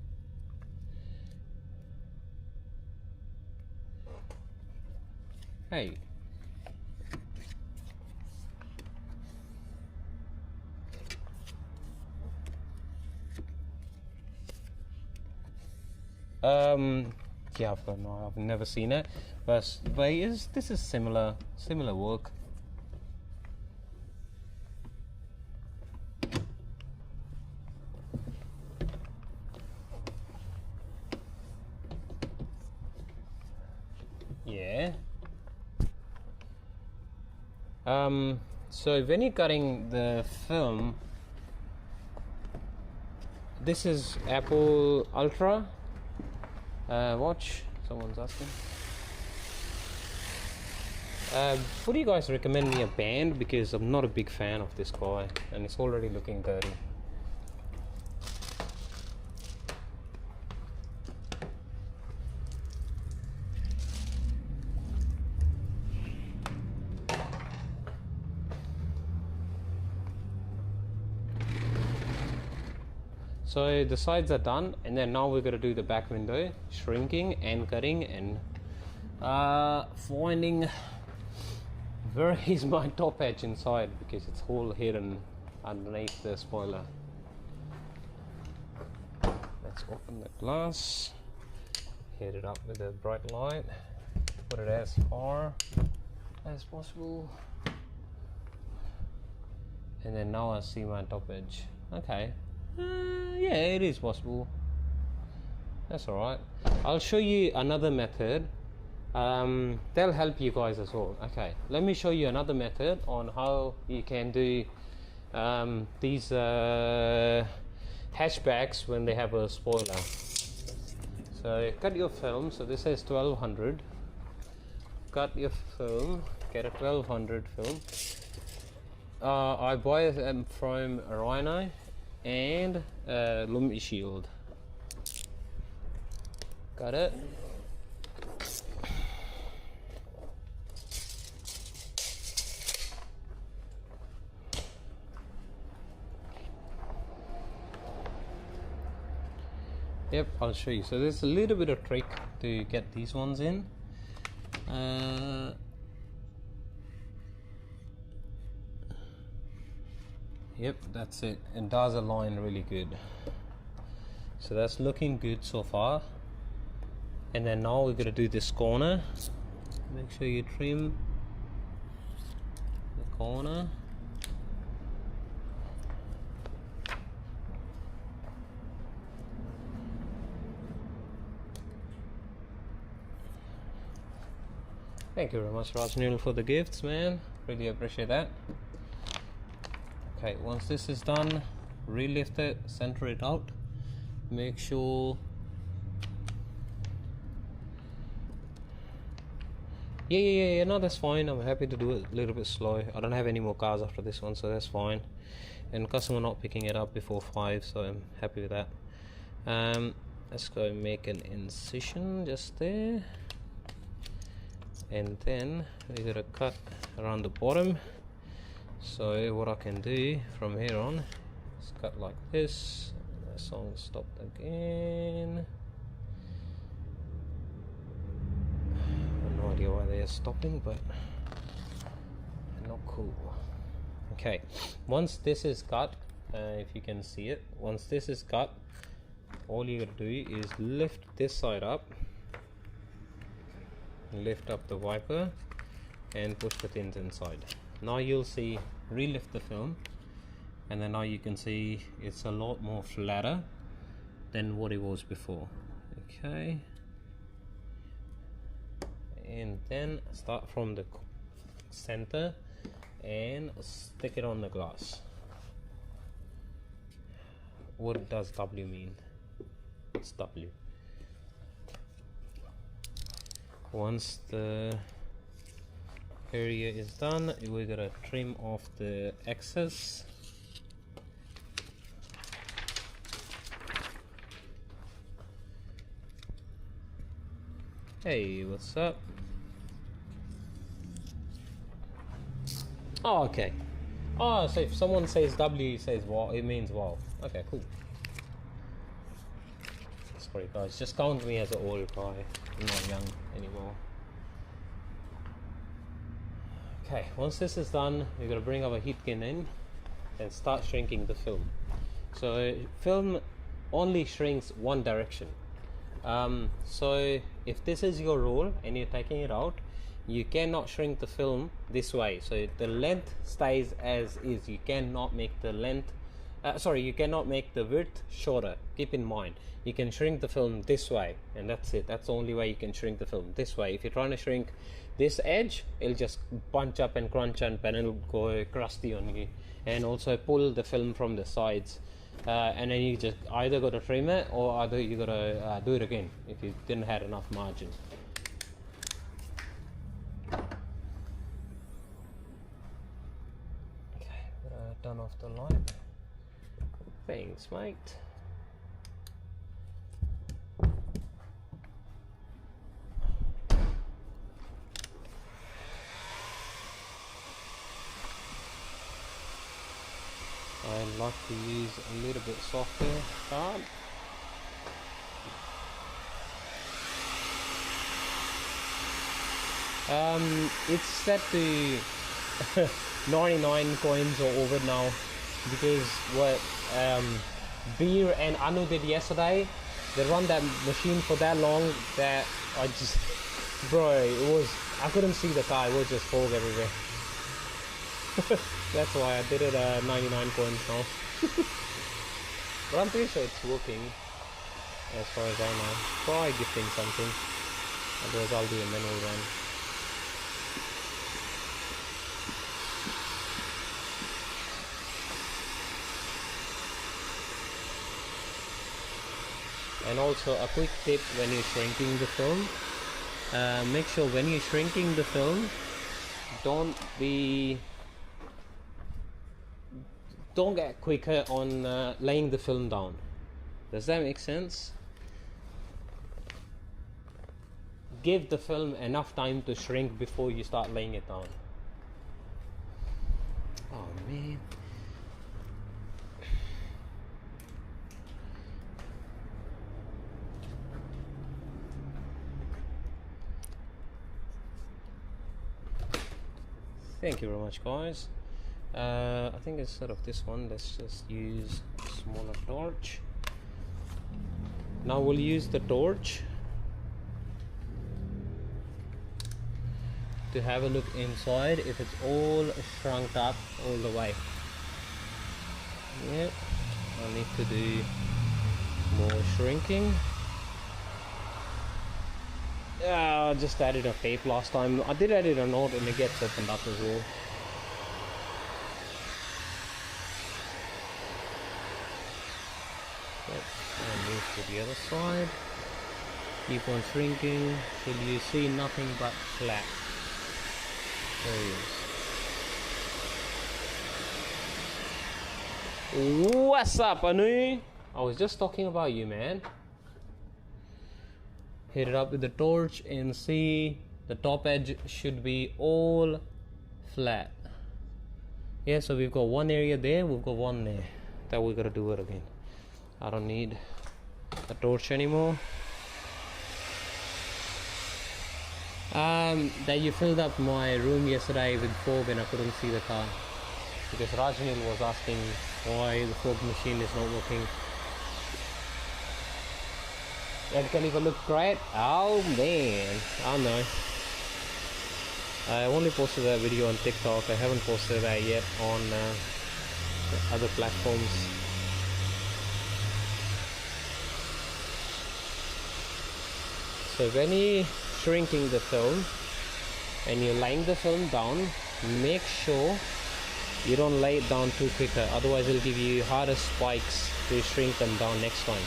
Hey. Yeah, I've never seen it, but this is similar work. Yeah. So when you're cutting the film, this is Apple Ultra watch. Someone's asking. Would you guys recommend me a band, because I'm not a big fan of this guy and it's already looking dirty. So the sides are done, and then now we're going to do the back window, shrinking and cutting and finding where is my top edge inside, because it's all hidden underneath the spoiler. Let's open the glass, hit it up with a bright light, put it as far as possible, and then now I see my top edge. Okay, yeah, it is possible. That's alright. I'll show you another method. They'll help you guys as well. Okay, let me show you another method on how you can do these hatchbacks when they have a spoiler. So cut your film. So this is 1200. Cut your film. Get a 1200 film. I buy them from Rhino and Lumi Shield. Got it. Yep, I'll show you. So there's a little bit of trick to get these ones in. Yep, that's it. It does align really good. So that's looking good so far. And then now we're gonna do this corner. Make sure you trim the corner. Thank you very much, Rajnil, for the gifts, man. Really appreciate that. Okay, once this is done, relift it, center it out. Make sure. Yeah, no, that's fine. I'm happy to do it a little bit slow. I don't have any more cars after this one, so that's fine. And customer not picking it up before 5, so I'm happy with that. Let's go make an incision just there. And then we're gonna cut around the bottom. So what I can do from here on is cut like this. The song stopped again. I have no idea why they are stopping, but not cool. Okay, once this is cut, if you can see it, once this is cut, all you gotta do is lift this side up, lift up the wiper and push the tint inside. Now you'll see, relift the film, and then now you can see it's a lot more flatter than what it was before. Okay, and then start from the center and stick it on the glass. What does W mean? It's W. Once the area is done, we're gonna trim off the excess. Hey, what's up? Oh, okay. Oh, so if someone says W, it says wow, it means wow. Okay, cool. Sorry guys, just count me as an old guy. I'm not young anymore. Okay, once this is done, we're going to bring our heat gun in and start shrinking the film. So film only shrinks one direction. So if this is your roll and you're taking it out, you cannot shrink the film this way. So the length stays as is. You cannot make the length you cannot make the width shorter. Keep in mind, you can shrink the film this way, and that's it. That's the only way you can shrink the film, this way. If you're trying to shrink this edge, it'll just bunch up and crunch and it'll go crusty on you. And also pull the film from the sides, and then you just either got to trim it or either you got to do it again if you didn't have enough margin. Okay, turn off the light. Thanks, mate. I like to use a little bit softer card. It's set to 99 coins or over now, because what Beer and Anu did yesterday, they run that machine for that long that I just, bro, I couldn't see the car, it was just fog everywhere. That's why I did it 99 coins now. But I'm pretty sure it's working as far as I know. Try gifting something, otherwise I'll do a manual run. And also a quick tip when you're shrinking the film, make sure when you're shrinking the film, don't get quicker on laying the film down. Does that make sense? Give the film enough time to shrink before you start laying it down. Oh man. Thank you very much, guys. I think instead of this one, let's just use a smaller torch. Now we'll use the torch to have a look inside if it's all shrunk up all the way. Yeah, I need to do more shrinking. I just added a tape last time. I did edit a note and it gets opened up as well. And move to the other side. Keep on shrinking till you see nothing but flat. There he is. What's up, Anu? I was just talking about you, man. Hit it up with the torch and see the top edge should be all flat. Yeah, so we've got one area there, we've got one there that we gotta do it again. I don't need a torch anymore. That you filled up my room yesterday with fog and I couldn't see the car, because Rajnil was asking why the fog machine is not working. It can even look great. Oh man, I know. I only posted that video on TikTok. I haven't posted that yet on other platforms. So when you're shrinking the film and you're laying the film down, make sure you don't lay it down too quicker, otherwise it'll give you harder spikes to shrink them down next time.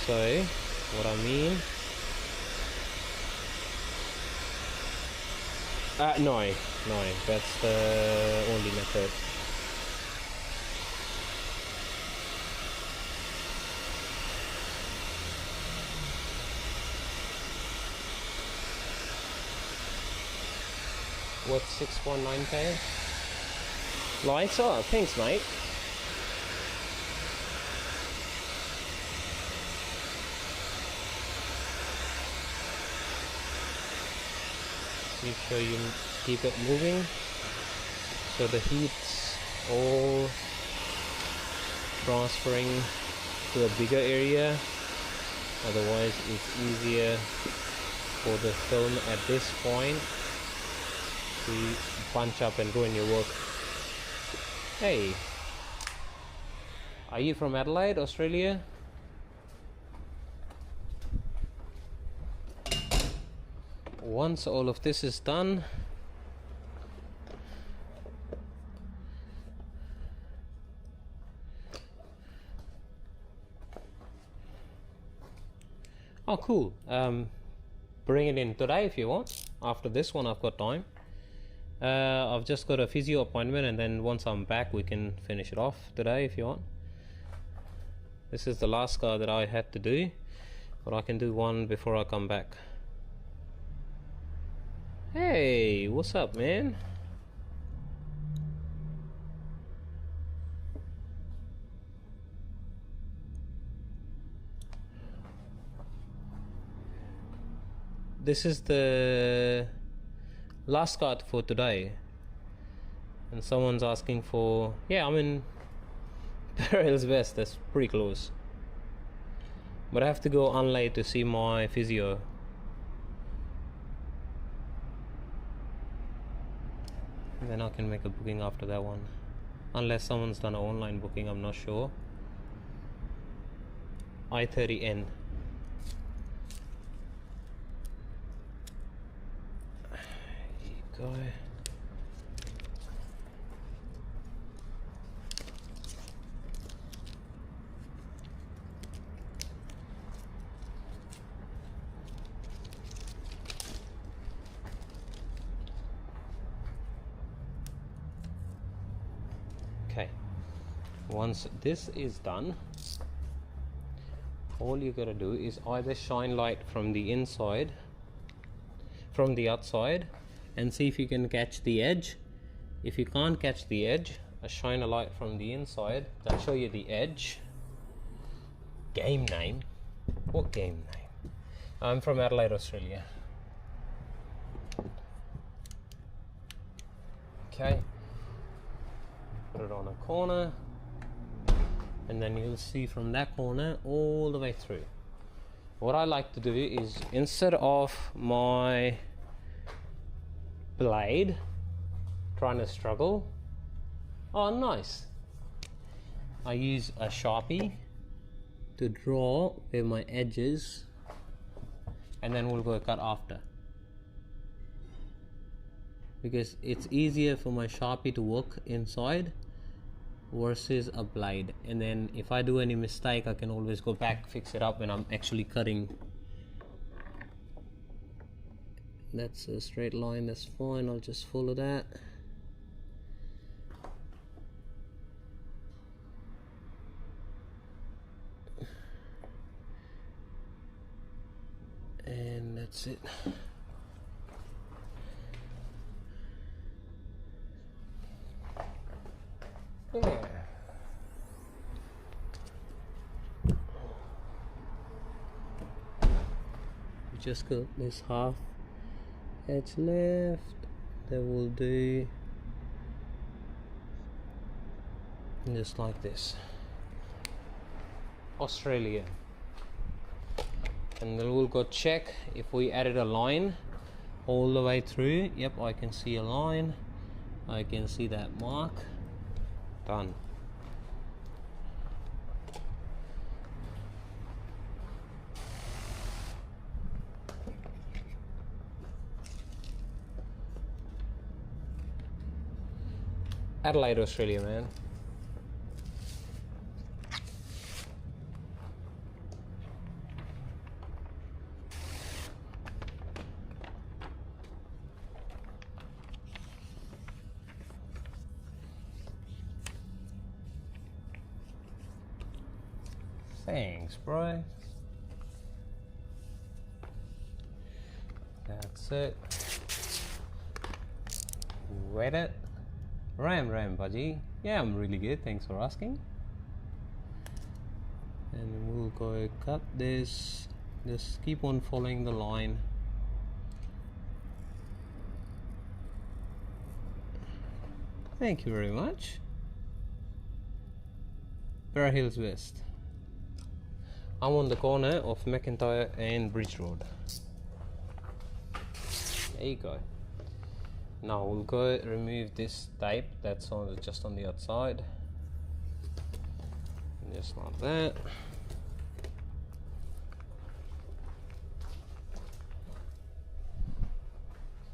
So what I mean, no, that's the only method. What, 6.9k likes? Oh, thanks, mate. Make sure you keep it moving so the heat's all transferring to a bigger area, otherwise it's easier for the film at this point to punch up and ruin your work. Hey, are you from Adelaide, Australia? Once all of this is done, oh cool, bring it in today if you want. After this one I've got time. I've just got a physio appointment, and then once I'm back we can finish it off today if you want. This is the last car that I had to do, but I can do one before I come back. Hey, what's up, man? this is the last card for today, and someone's asking for, yeah, I'm in Turorial's West. That's pretty close, but I have to go Unlay to see my physio. And then I can make a booking after that one, unless someone's done an online booking. I'm not sure. i30N. Here you go. Okay, once this is done, all you gotta do is either shine light from the inside, from the outside, and see if you can catch the edge. If you can't catch the edge, shine a light from the inside, that'll show you the edge. Game name? What game name? I'm from Adelaide, Australia. Okay, put it on a corner, and then you'll see from that corner all the way through. What I like to do is, instead of my blade trying to struggle, oh nice, I use a Sharpie to draw where my edges, and then we'll go cut after, because it's easier for my Sharpie to work inside versus a blade. And then if I do any mistake, I can always go back, fix it up when I'm actually cutting. That's a straight line, that's fine, I'll just follow that. And that's it. Yeah. We just got this half edge left, that will do just like this. Australia. And then we'll go check if we added a line all the way through. Yep, I can see a line, I can see that mark. Done. Adelaide, Australia, man. Thanks, bro. That's it. Wet it. Ram, budgie. Yeah, I'm really good. Thanks for asking. And we'll go cut this. Just keep on following the line. Thank you very much. Turorial's West. I'm on the corner of McIntyre and Bridge Road. There you go. Now we'll go remove this tape that's on just on the outside. Just like that.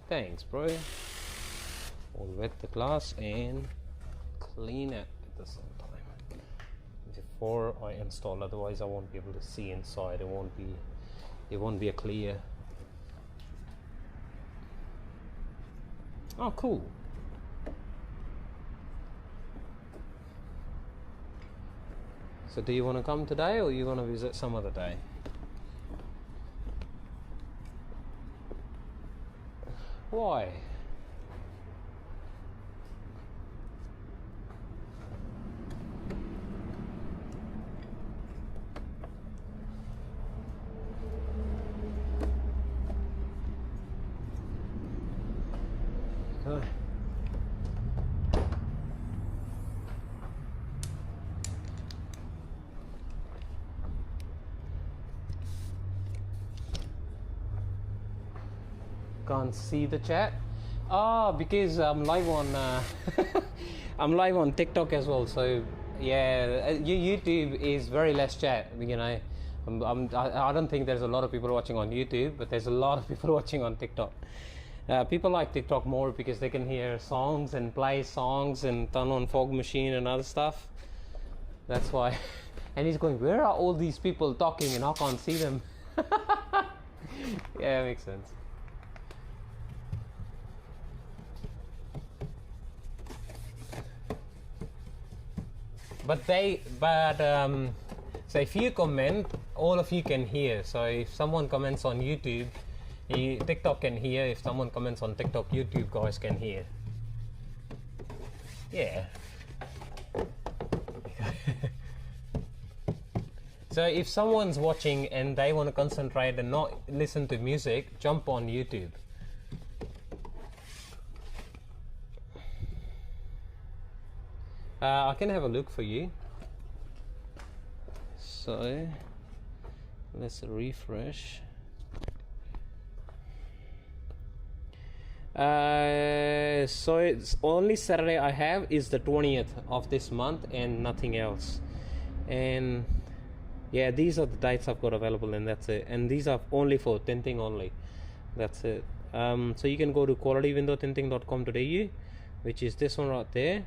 Thanks, bro. We'll wet the glass and clean it at the same time before I install, otherwise I won't be able to see inside. It won't be a clear. Oh, cool. So do you want to come today, or you want to visit some other day? Why? Can't see the chat. Ah, because I'm live on I'm live on TikTok as well. So yeah, YouTube is very less chat. You know, I don't think there's a lot of people watching on YouTube, but there's a lot of people watching on TikTok. People like TikTok more because they can hear songs and play songs and turn on fog machine and other stuff. That's why. And he's going, where are all these people talking and I can't see them? Yeah, it makes sense. So if you comment, all of you can hear. So if someone comments on YouTube, TikTok can hear. If someone comments on TikTok, YouTube guys can hear. Yeah. So if someone's watching and they want to concentrate and not listen to music, jump on YouTube. I can have a look for you. So let's refresh. So it's only Saturday I have is the 20th of this month and nothing else. And yeah, these are the dates I've got available, and that's it. And these are only for tinting only. That's it. So you can go to qualitywindowtinting.com.au, which is this one right there.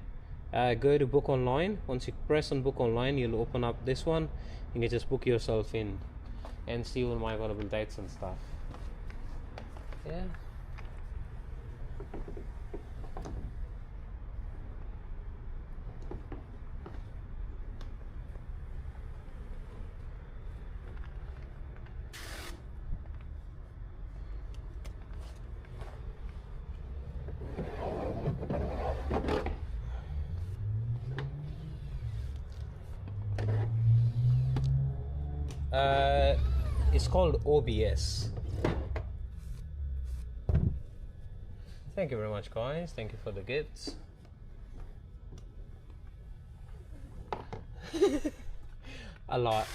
Go to book online. Once you press on book online, you'll open up this one. You can just book yourself in and see all my available dates and stuff. Yeah. It's called OBS. Thank you very much, guys. Thank you for the gifts. A lot.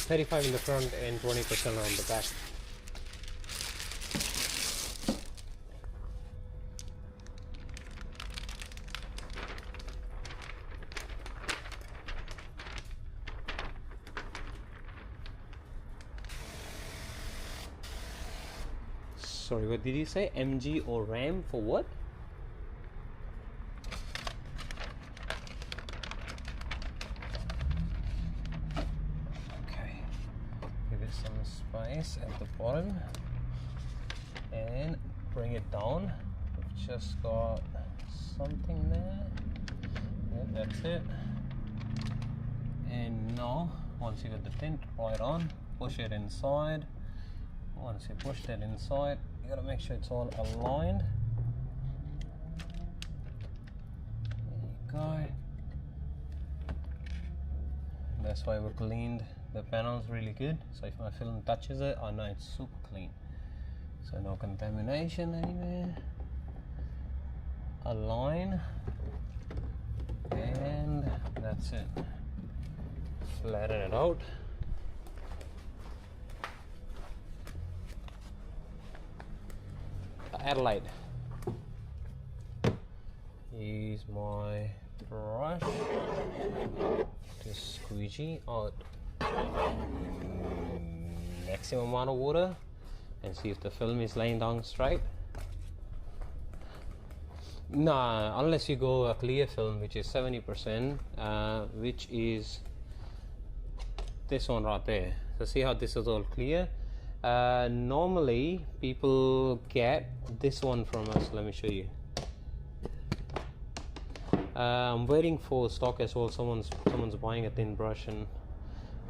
$35 in the front and 20% on the back. Sorry, what did you say? MG or RAM for what? At the bottom and bring it down. We've just got something there. Yeah, that's it. And now, once you get the tint right on, push it inside. Once you push that inside, you gotta make sure it's all aligned. There you go. That's why we cleaned the panels really good, so if my film touches it, I know it's super clean, so no contamination anywhere. Align, and that's it. Flatten it out. Adelaide, use my brush to squeegee out maximum amount of water and see if the film is laying down straight. Nah, unless you go a clear film, which is 70%, which is this one right there. So see how this is all clear. Normally people get this one from us. Let me show you. I'm waiting for stock as well. Someone's buying a thin brush and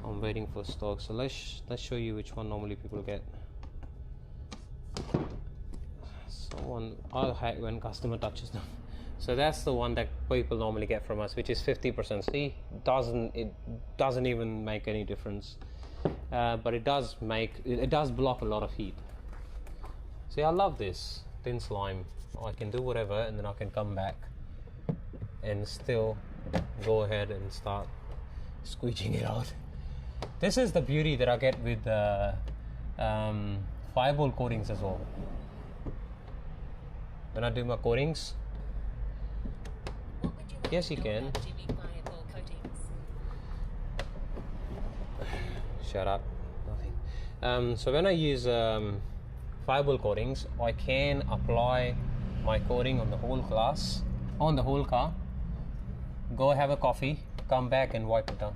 I'm waiting for stock, so let's show you which one normally people get. I hate when customer touches them. So that's the one that people normally get from us, which is 50%. See, it doesn't even make any difference, but it does block a lot of heat. See, I love this thin slime. I can do whatever, and then I can come back and still go ahead and start squeegeeing it out. This is the beauty that I get with fireball coatings as well. When I do my coatings, yes, you can. Shut up. Nothing. So when I use fireball coatings, I can apply my coating on the whole glass, on the whole car. Go have a coffee, come back and wipe it down.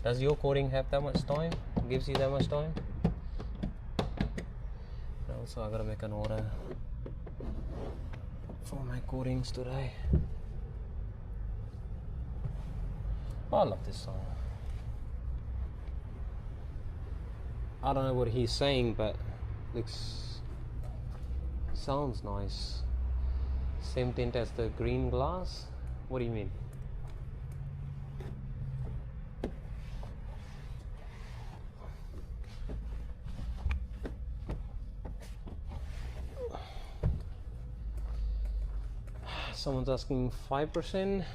Does your coating have that much time? Gives you that much time? Also, I gotta make an order for my coatings today. Oh, I love this song. I don't know what he's saying, but sounds nice. Same tint as the green glass? What do you mean? Someone's asking 5%.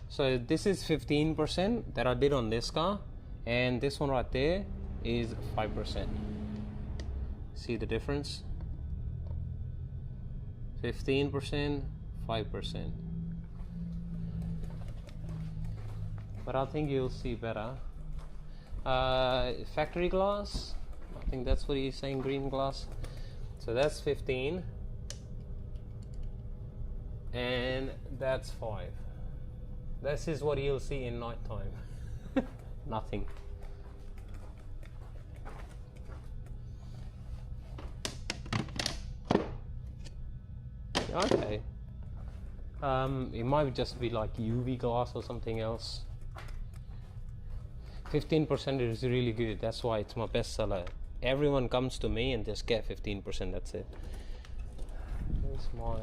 So this is 15% that I did on this car, and this one right there is 5%. See the difference? 15%, 5%. But I think you'll see better. Factory glass, I think that's what he's saying, green glass. So that's 15. And that's 5. This is what you'll see in night time. Nothing. Okay. It might just be like UV glass or something else. 15% is really good. That's why it's my best seller. Everyone comes to me and just get 15%. That's it. Here's my.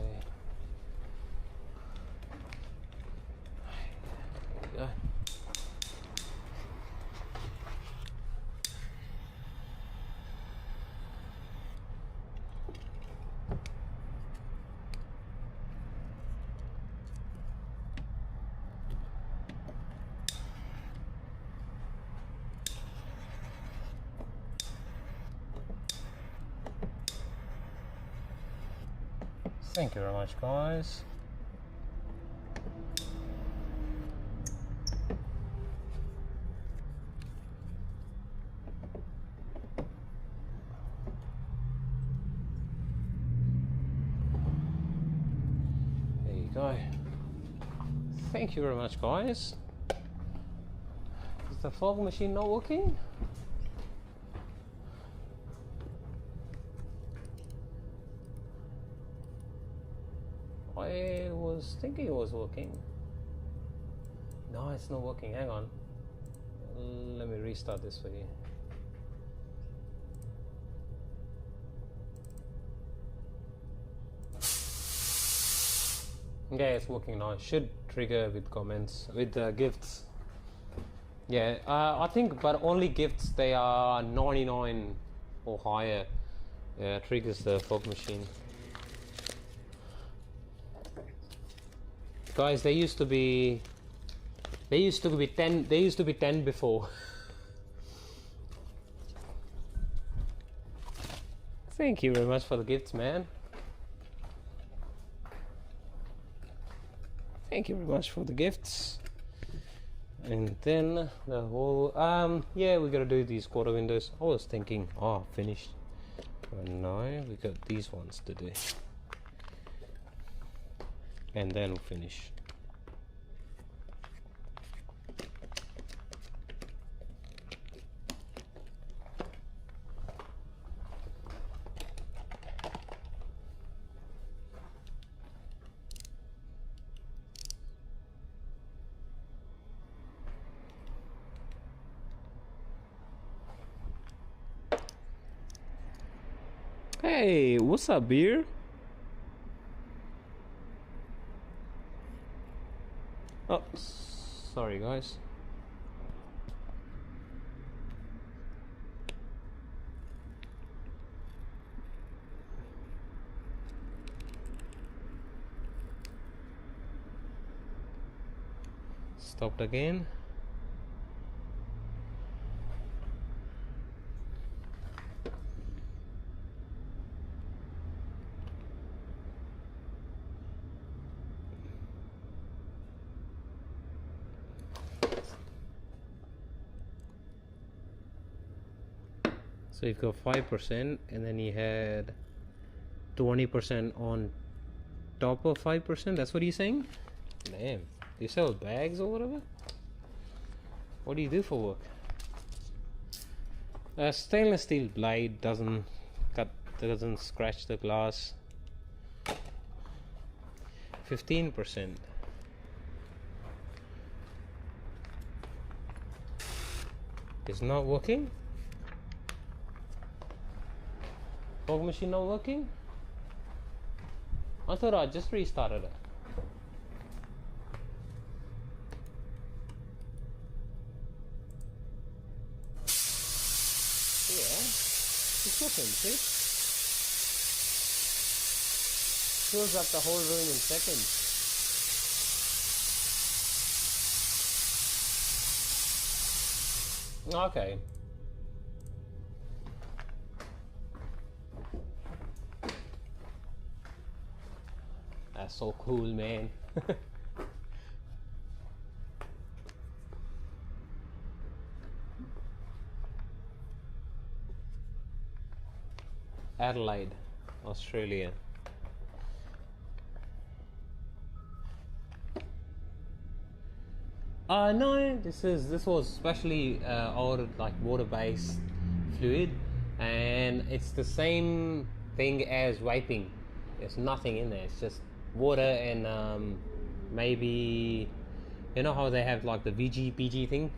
There you go. Thank you very much, guys. There you go. Thank you very much, guys. Is the fog machine not working? I was thinking it was working. No, it's not working. Hang on. Let me restart this for you. Okay, it's working now. It should trigger with comments, with gifts. Yeah, I think, but only gifts, they are 99 or higher. Triggers the fog machine. Guys, they used to be 10. They used to be 10 before. Thank you very much for the gifts, man. Thank you very much for the gifts. And then the whole yeah, we gotta do these quarter windows. I was thinking, oh, finished. But no, we got these ones to do. And then we'll finish. Hey, what's up, beer? Oh, sorry, guys. Stopped again. So you've got 5%, and then you had 20% on top of 5%. That's what you're saying? Damn. You sell bags or whatever? What do you do for work? A stainless steel blade doesn't scratch the glass. 15%. It's not working? Fog machine not working? I thought I just restarted it. Yeah, it's working, see? Fills up the whole room in seconds. Okay. That's so cool, man. Adelaide, Australia. No, this was specially ordered like water-based fluid, and it's the same thing as wiping. There's nothing in there. It's just water and maybe, you know how they have like the VG thing.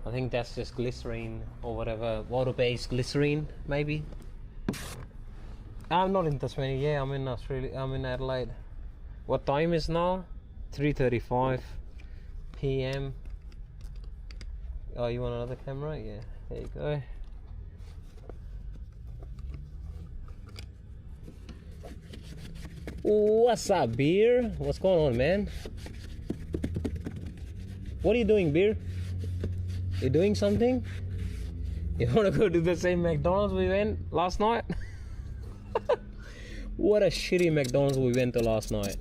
I think that's just glycerine or whatever, water-based glycerine maybe. I'm not in Tasmania. Yeah, I'm in Australia. I'm in Adelaide. What time is now? 3:35 p.m. Oh, you want another camera? Yeah, there you go. What's up, Beer? What's going on, man? What are you doing, Beer? You doing something? You want to go to the same McDonald's we went last night? What a shitty McDonald's we went to last night.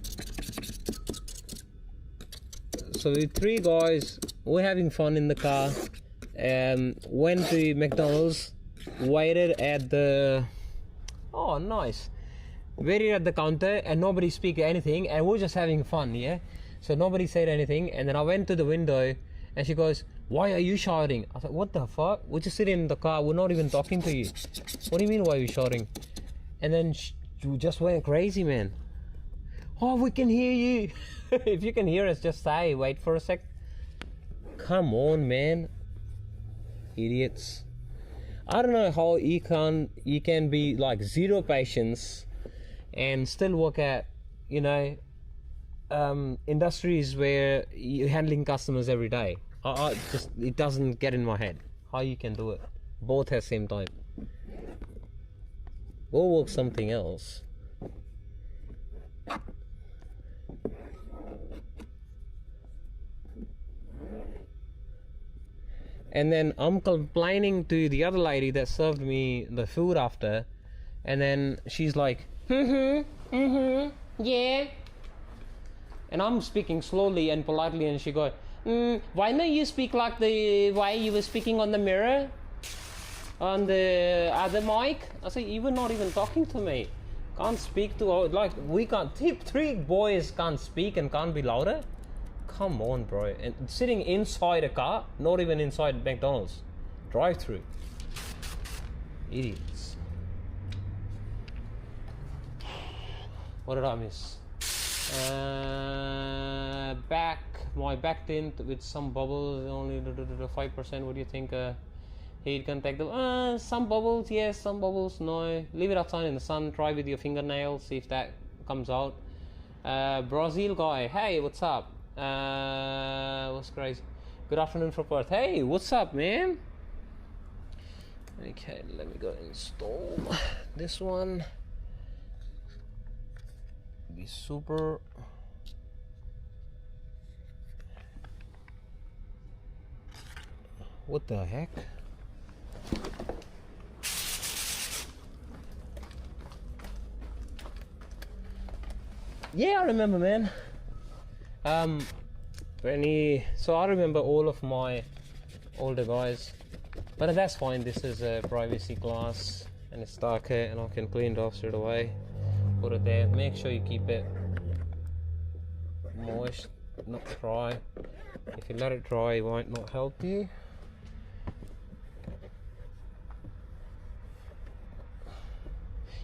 So we three guys, we're having fun in the car, went to McDonald's, waited at the, oh nice, waited at the counter, and nobody speak anything, and we're just having fun, yeah? So nobody said anything, and then I went to the window, and she goes, why are you shouting? I thought, what the fuck? We're just sitting in the car, we're not even talking to you. What do you mean, why are you shouting? And then she just went crazy, man. Oh, we can hear you. If you can hear us, just say, wait for a sec. Come on, man. Idiots. I don't know how you can be like zero patience and still work at, you know, industries where you're handling customers every day. It doesn't get in my head how you can do it both at the same time. Go work something else. And then I'm complaining to the other lady that served me the food after, and then she's like, yeah. And I'm speaking slowly and politely, and she goes, why don't you speak like the way you were speaking on the mirror, on the other mic? I said, you were not even talking to me. Can't speak to, like, we can't, three boys can't speak and can't be louder? Come on, bro. And sitting inside a car, not even inside McDonald's drive-through. Idiots. What did I miss? My back tint with some bubbles, only 5%. What do you think? Heat can take the some bubbles, yes, some bubbles, no. Leave it outside in the sun. Try with your fingernails, see if that comes out. Brazil guy, hey, what's up? What's crazy? Good afternoon from Perth. Hey, what's up, man? Okay, let me go install this one. Be super. What the heck? Yeah, I remember, man. So I remember all of my older guys, but that's fine. This is a privacy glass and it's darker, and I can clean it off straight away. Put it there. Make sure you keep it moist, not dry. If you let it dry, it might not help you.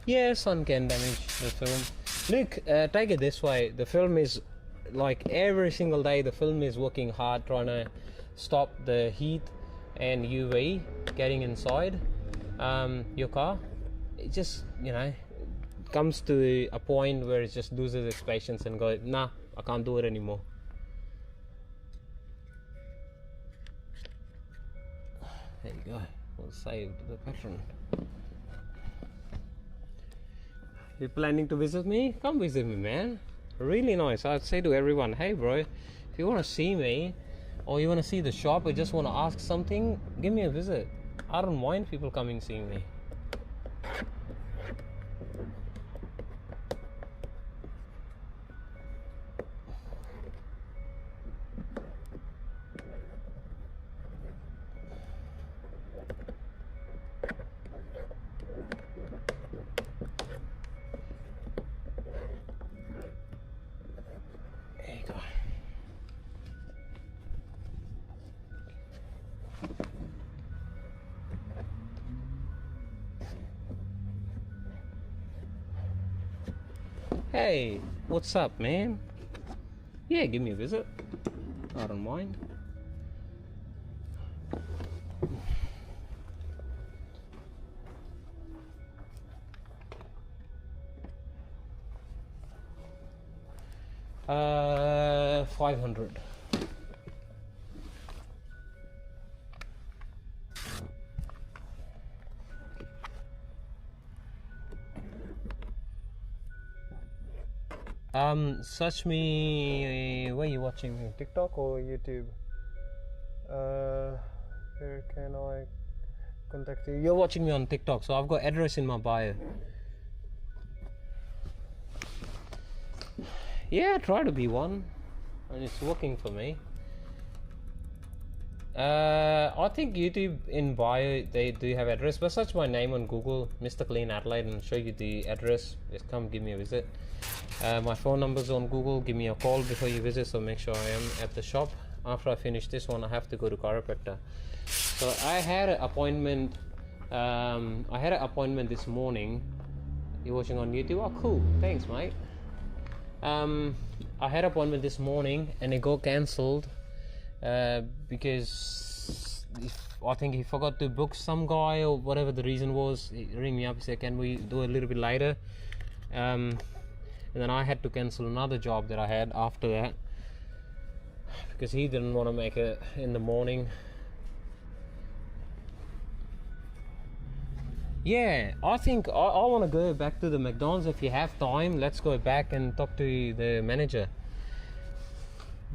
Yeah, sun can damage the film. Look, take it this way. The film is like every single day. The film is working hard trying to stop the heat and UV getting inside your car. It just, you know, comes to a point where it just loses its patience and goes, nah, I can't do it anymore. There you go. We'll save the pattern. You're planning to visit me? Come visit me, man. Really nice. I'd say to everyone, hey bro, if you want to see me or you want to see the shop or just want to ask something, give me a visit. I don't mind people coming seeing me. Hey, what's up, man? Yeah, give me a visit. I don't mind. $500. Search me. Where are you watching me? TikTok or YouTube? Where can I contact you? You're watching me on TikTok, so I've got address in my bio. Yeah, try to be one, and it's working for me. I think YouTube in bio they do have address, but search my name on Google, Mr Clean Adelaide, and show you the address. Just come give me a visit. My phone number's on Google. Give me a call before you visit, so make sure I am at the shop. After I finish this one, I have to go to chiropractor. So I had an appointment. This morning. You're watching on YouTube? Oh, cool. Thanks, mate. I had an appointment this morning and it got cancelled because I think he forgot to book some guy or whatever the reason was. He rang me up and said, can we do a little bit later? And then I had to cancel another job that I had after that because he didn't want to make it in the morning. Yeah, I think I want to go back to the McDonald's. If you have time, let's go back and talk to the manager.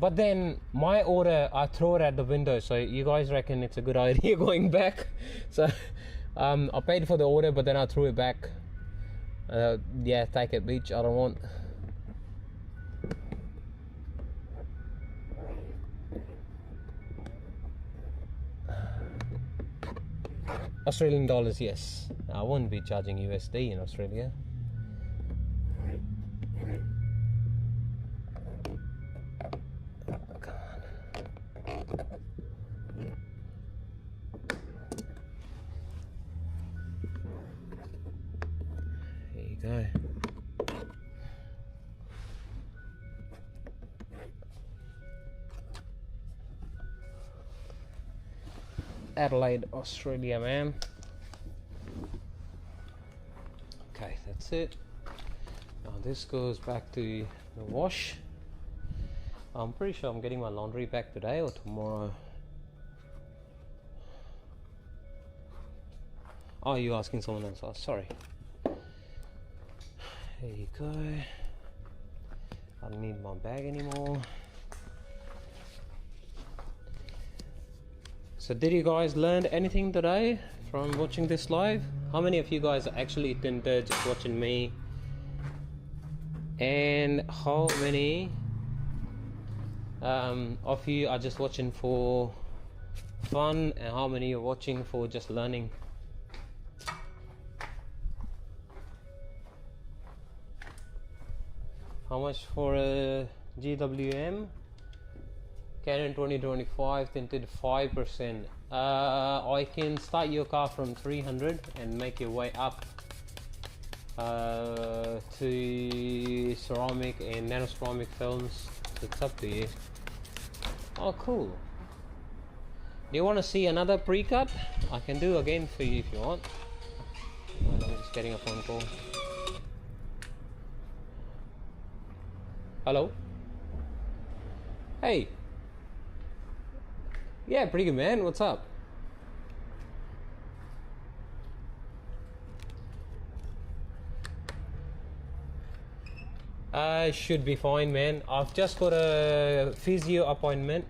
But then my order, I throw it at the window. So you guys reckon it's a good idea going back? So I paid for the order, but then I threw it back. Yeah, take it, bitch. I don't want. Australian dollars, yes. I won't be charging USD in Australia. Come on. There you go. Adelaide, Australia, man. Okay, that's it. Now this goes back to the wash. I'm pretty sure I'm getting my laundry back today or tomorrow. Oh, you're asking someone else? Oh, sorry. There you go. I don't need my bag anymore. So did you guys learn anything today from watching this live? How many of you guys are actually tinted just watching me? And how many of you are just watching for fun, and how many are watching for just learning? How much for a GWM? Canon 2025 tinted 5%. I can start your car from 300 and make your way up to ceramic and nanoceramic films. It's up to you. Oh, cool. Do you want to see another pre-cut? I can do again for you if you want. I'm just getting a phone call. Hello? Hey. Yeah, pretty good, man. What's up? Should be fine, man. I've just got a physio appointment.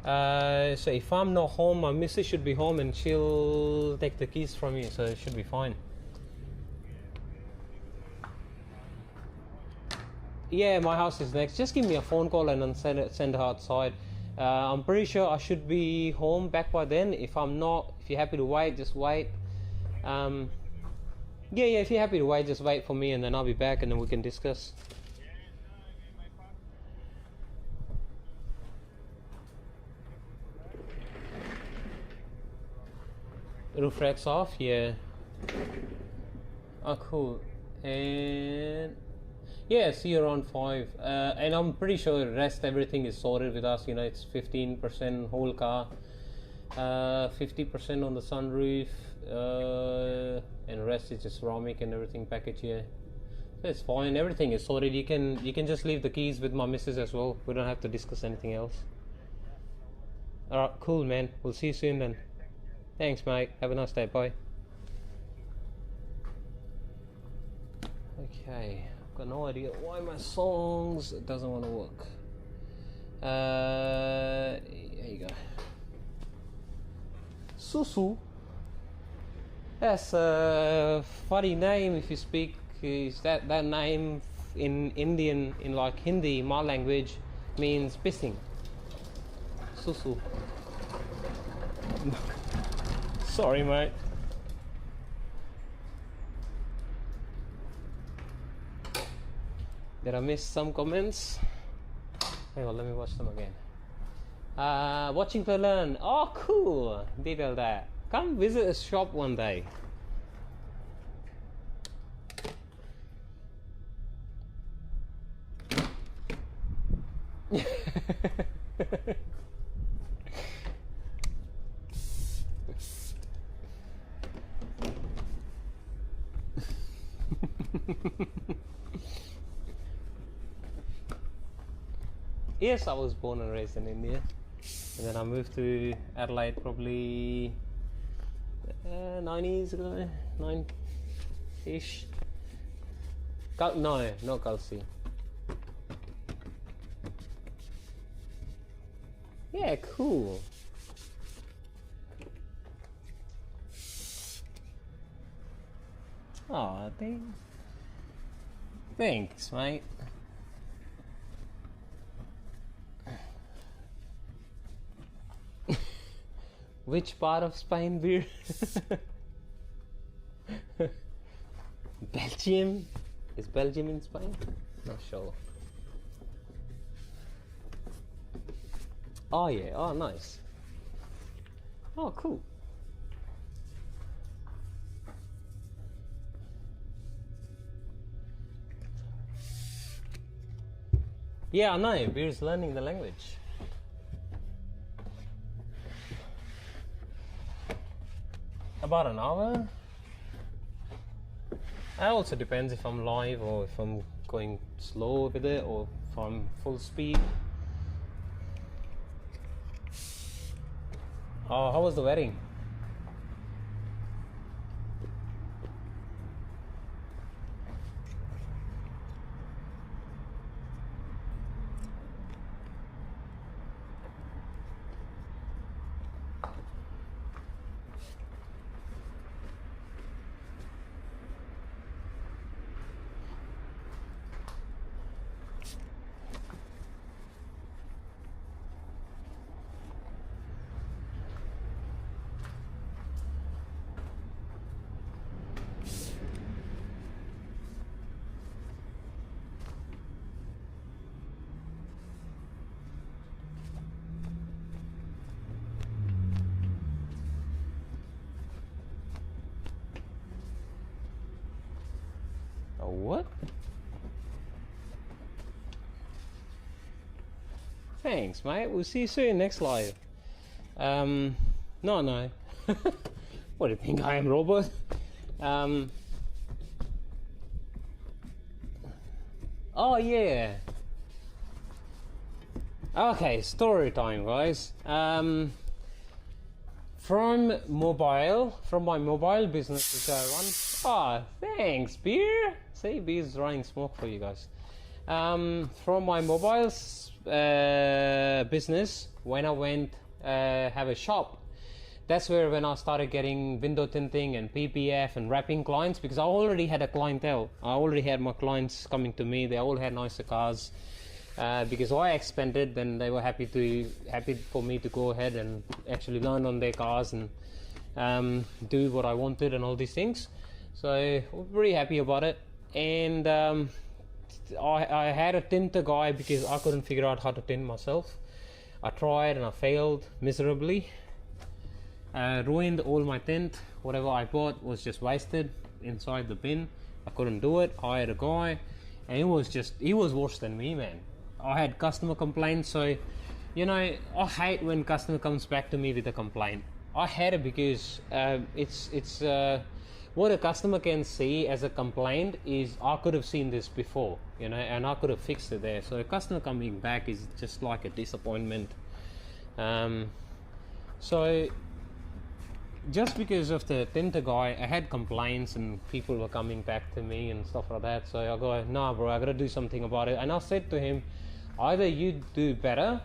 So if I'm not home, my missus should be home and she'll take the keys from you, so it should be fine. Yeah, my house is next. Just give me a phone call and then send her outside. I'm pretty sure I should be home back by then. If I'm not, if you're happy to wait, just wait. Yeah, if you're happy to wait, just wait for me and then I'll be back and then we can discuss. Roof rack's off, yeah. Oh, cool. And yeah, see you around 5. And I'm pretty sure the rest, everything is sorted with us. You know, it's 15% whole car, 50% on the sunroof, and the rest is just ceramic and everything packaged here. So it's fine. Everything is sorted. You can just leave the keys with my missus as well. We don't have to discuss anything else. Alright, cool, man. We'll see you soon then. Thanks, mate. Have a nice day. Bye. Okay. Got no idea why my songs doesn't want to work. Here you go. Susu. That's a funny name if you speak. Is that name in Indian, in like Hindi, my language, means pissing. Susu. Sorry, mate. Did I miss some comments? Hang on, let me watch them again. Watching to learn. Oh, cool. Detail that. Come visit a shop one day. Yes, I was born and raised in India, and then I moved to Adelaide probably 9 years ago, 9-ish. No, not Kelsey. Yeah, cool. Oh, thanks, mate. Which part of Spain, beer? Belgium? Is Belgium in Spain? Not sure. Oh yeah, oh nice. Oh cool. Yeah, I know, Beer's learning the language. About an hour. It also depends if I'm live or if I'm going slow with it or if I'm full speed. Oh, how was the wedding? What? Thanks, mate. We'll see you soon next live. No. What do you think I am, robot? Oh yeah. Okay, story time, guys. From my mobile business which I run. Ah, thanks, beer. See, beer's drawing smoke for you guys. From my mobile business, when I went have a shop, that's where when I started getting window tinting and PPF and wrapping clients, because I already had a clientele. I already had my clients coming to me. They all had nicer cars. Because I expanded, then they were happy for me to go ahead and actually learn on their cars and do what I wanted and all these things. So we're very happy about it. And I had a tinter guy because I couldn't figure out how to tint myself. I tried and I failed miserably. Ruined all my tint. Whatever I bought was just wasted inside the bin. I couldn't do it. I hired a guy, and he was worse than me, man. I had customer complaints, so you know, I hate when customer comes back to me with a complaint. I hate it because it's what a customer can see as a complaint is I could have seen this before, you know, and I could have fixed it there. So a customer coming back is just like a disappointment. So just because of the tinter guy, I had complaints and people were coming back to me and stuff like that. So I go, nah bro, I gotta do something about it. And I said to him, either you do better,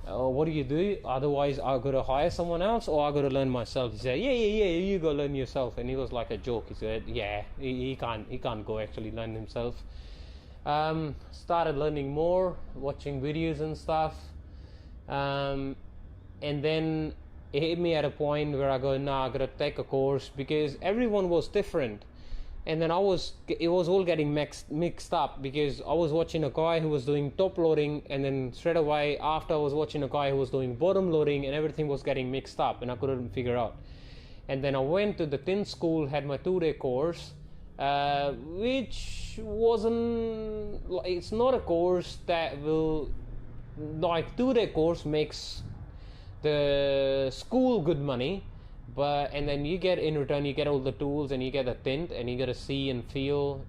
or what do you do? Otherwise I gotta hire someone else, or I gotta learn myself. He said, yeah, you go learn yourself. And he was like a joke. He said, yeah, he can't go actually learn himself. Started learning more, watching videos and stuff. And then it hit me at a point where I go, nah, I gotta take a course, because everyone was different. And then it was all getting mixed up, because I was watching a guy who was doing top loading, and then straight away after I was watching a guy who was doing bottom loading, and everything was getting mixed up and I couldn't figure out. And then I went to the Tint school, had my 2-day course, which wasn't, it's not a course that will, like 2-day course makes the school good money, and then you get in return, you get all the tools and you get a tint and you get to see and feel,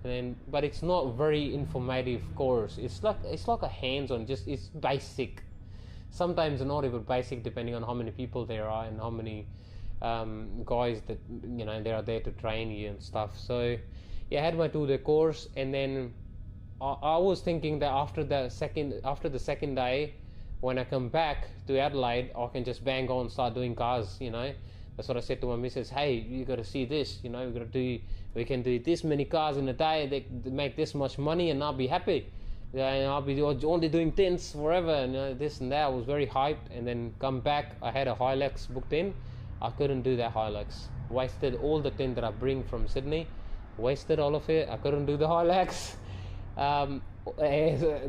but it's not very informative course. It's like a hands-on, just it's basic, sometimes not even basic, depending on how many people there are and how many guys that, you know, they are there to train you and stuff. So yeah, I had my 2-day course, and then I was thinking that after the second day, when I come back to Adelaide, I can just bang on, start doing cars, you know. That's what I said to my missus. Hey, you got to see this, you know. We can do this many cars in a day. They make this much money, and I'll be happy. And I'll be only doing tints forever, and this and that. I was very hyped, and then come back. I had a Hilux booked in. I couldn't do that Hilux. Wasted all the tint that I bring from Sydney. Wasted all of it. I couldn't do the Hilux.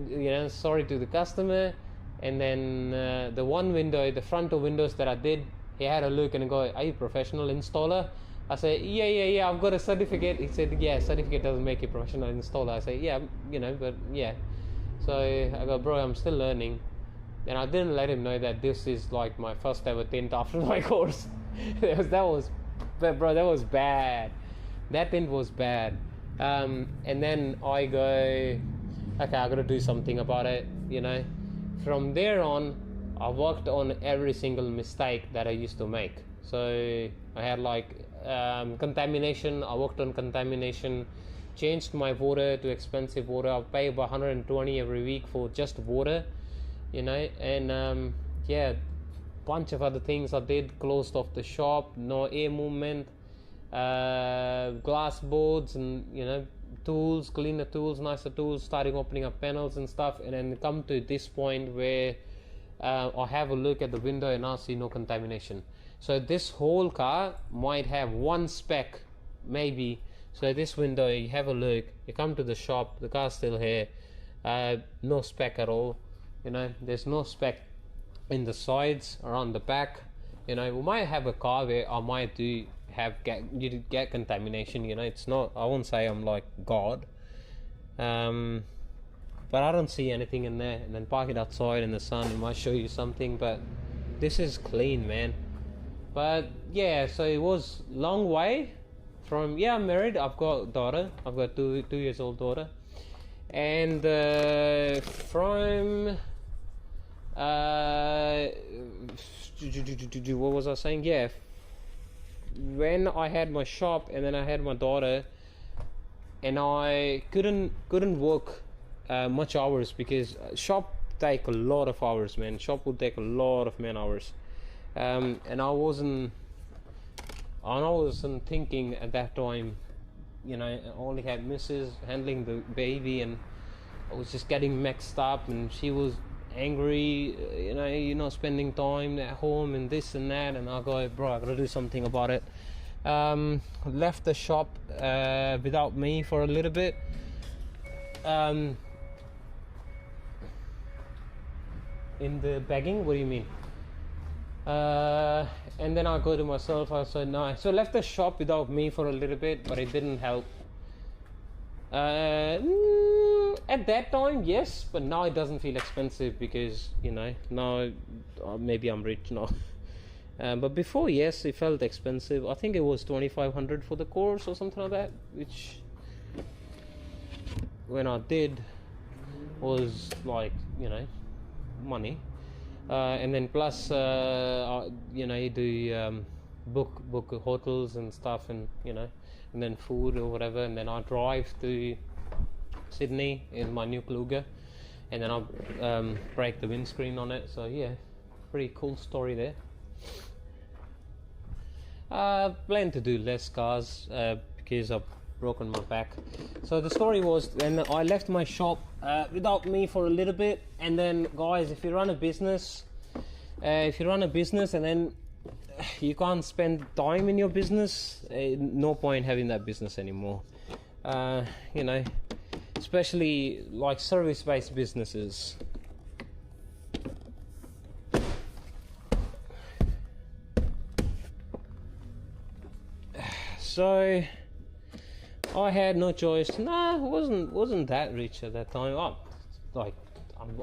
You know, sorry to the customer. And then the one window, the front of windows that I did, he had a look and go, are you a professional installer? I said, yeah, I've got a certificate. He said, yeah, certificate doesn't make you a professional installer. I said, yeah, you know, but yeah. So I go, bro, I'm still learning. And I didn't let him know that this is like my first ever tint after my course. that was But bro, that was bad. That tint was bad. And then I go, okay, I gotta do something about it, you know. From there on, I worked on every single mistake that I used to make. So I had like contamination. I worked on contamination, changed my water to expensive water. I pay about 120 every week for just water, you know. And yeah, bunch of other things I did. Closed off the shop, no air movement, glass boards, and you know, tools, cleaner tools, nicer tools, starting opening up panels and stuff. And then come to this point where I have a look at the window and I see no contamination. So this whole car might have one speck, maybe. So this window, you have a look, you come to the shop, the car's still here, no speck at all, you know. There's no speck in the sides, around the back, you know. We might have a car where I might get contamination, you know. It's not, I won't say I'm like God, but I don't see anything in there. And then park it outside in the sun, it might show you something, but this is clean, man. But yeah, so it was long way from, yeah, I'm married, I've got a daughter, I've got two years old daughter, and from what was I saying? Yeah, when I had my shop and then I had my daughter, and I couldn't work much hours, because shop take a lot of hours, man. Shop would take a lot of man hours, and I wasn't thinking at that time, you know. I only had Mrs. handling the baby, and I was just getting mixed up, and she was angry, you know, you're not spending time at home and this and that. And I go, bro, I gotta do something about it. Left the shop without me for a little bit. In the bagging, what do you mean? And then I go to myself, I said no. So left the shop without me for a little bit, but it didn't help. At that time, yes, but now it doesn't feel expensive, because, you know, now maybe I'm rich now. But before, yes, it felt expensive. I think it was 2,500 for the course or something like that, which when I did was like, you know, money. And then plus, you know, you do book hotels and stuff, and you know, and then food or whatever. And then I drive to Sydney in my new Kluger, and then I'll break the windscreen on it. So yeah, pretty cool story there. Plan to do less cars because I've broken my back. So the story was, when I left my shop without me for a little bit. And then, guys, if you run a business and then you can't spend time in your business, no point having that business anymore. You know, especially like service-based businesses. So I had no choice. Nah, wasn't that rich at that time. I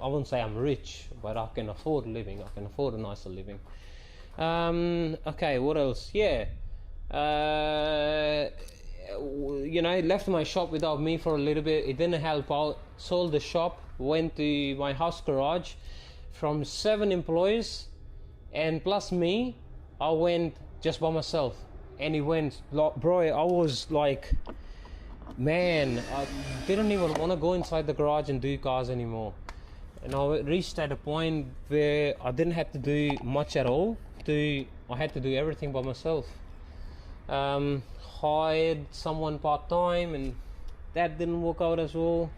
wouldn't say I'm rich, but I can afford living. I can afford a nicer living. Okay, what else? Yeah. You know, left my shop without me for a little bit. It didn't help out. Sold the shop, went to my house garage. From 7 employees and plus me, I went just by myself. And it went, bro, I was like, man, I didn't even want to go inside the garage and do cars anymore. And I reached at a point where I didn't have to do much at all. I had to do everything by myself. Hired someone part-time, and that didn't work out as well,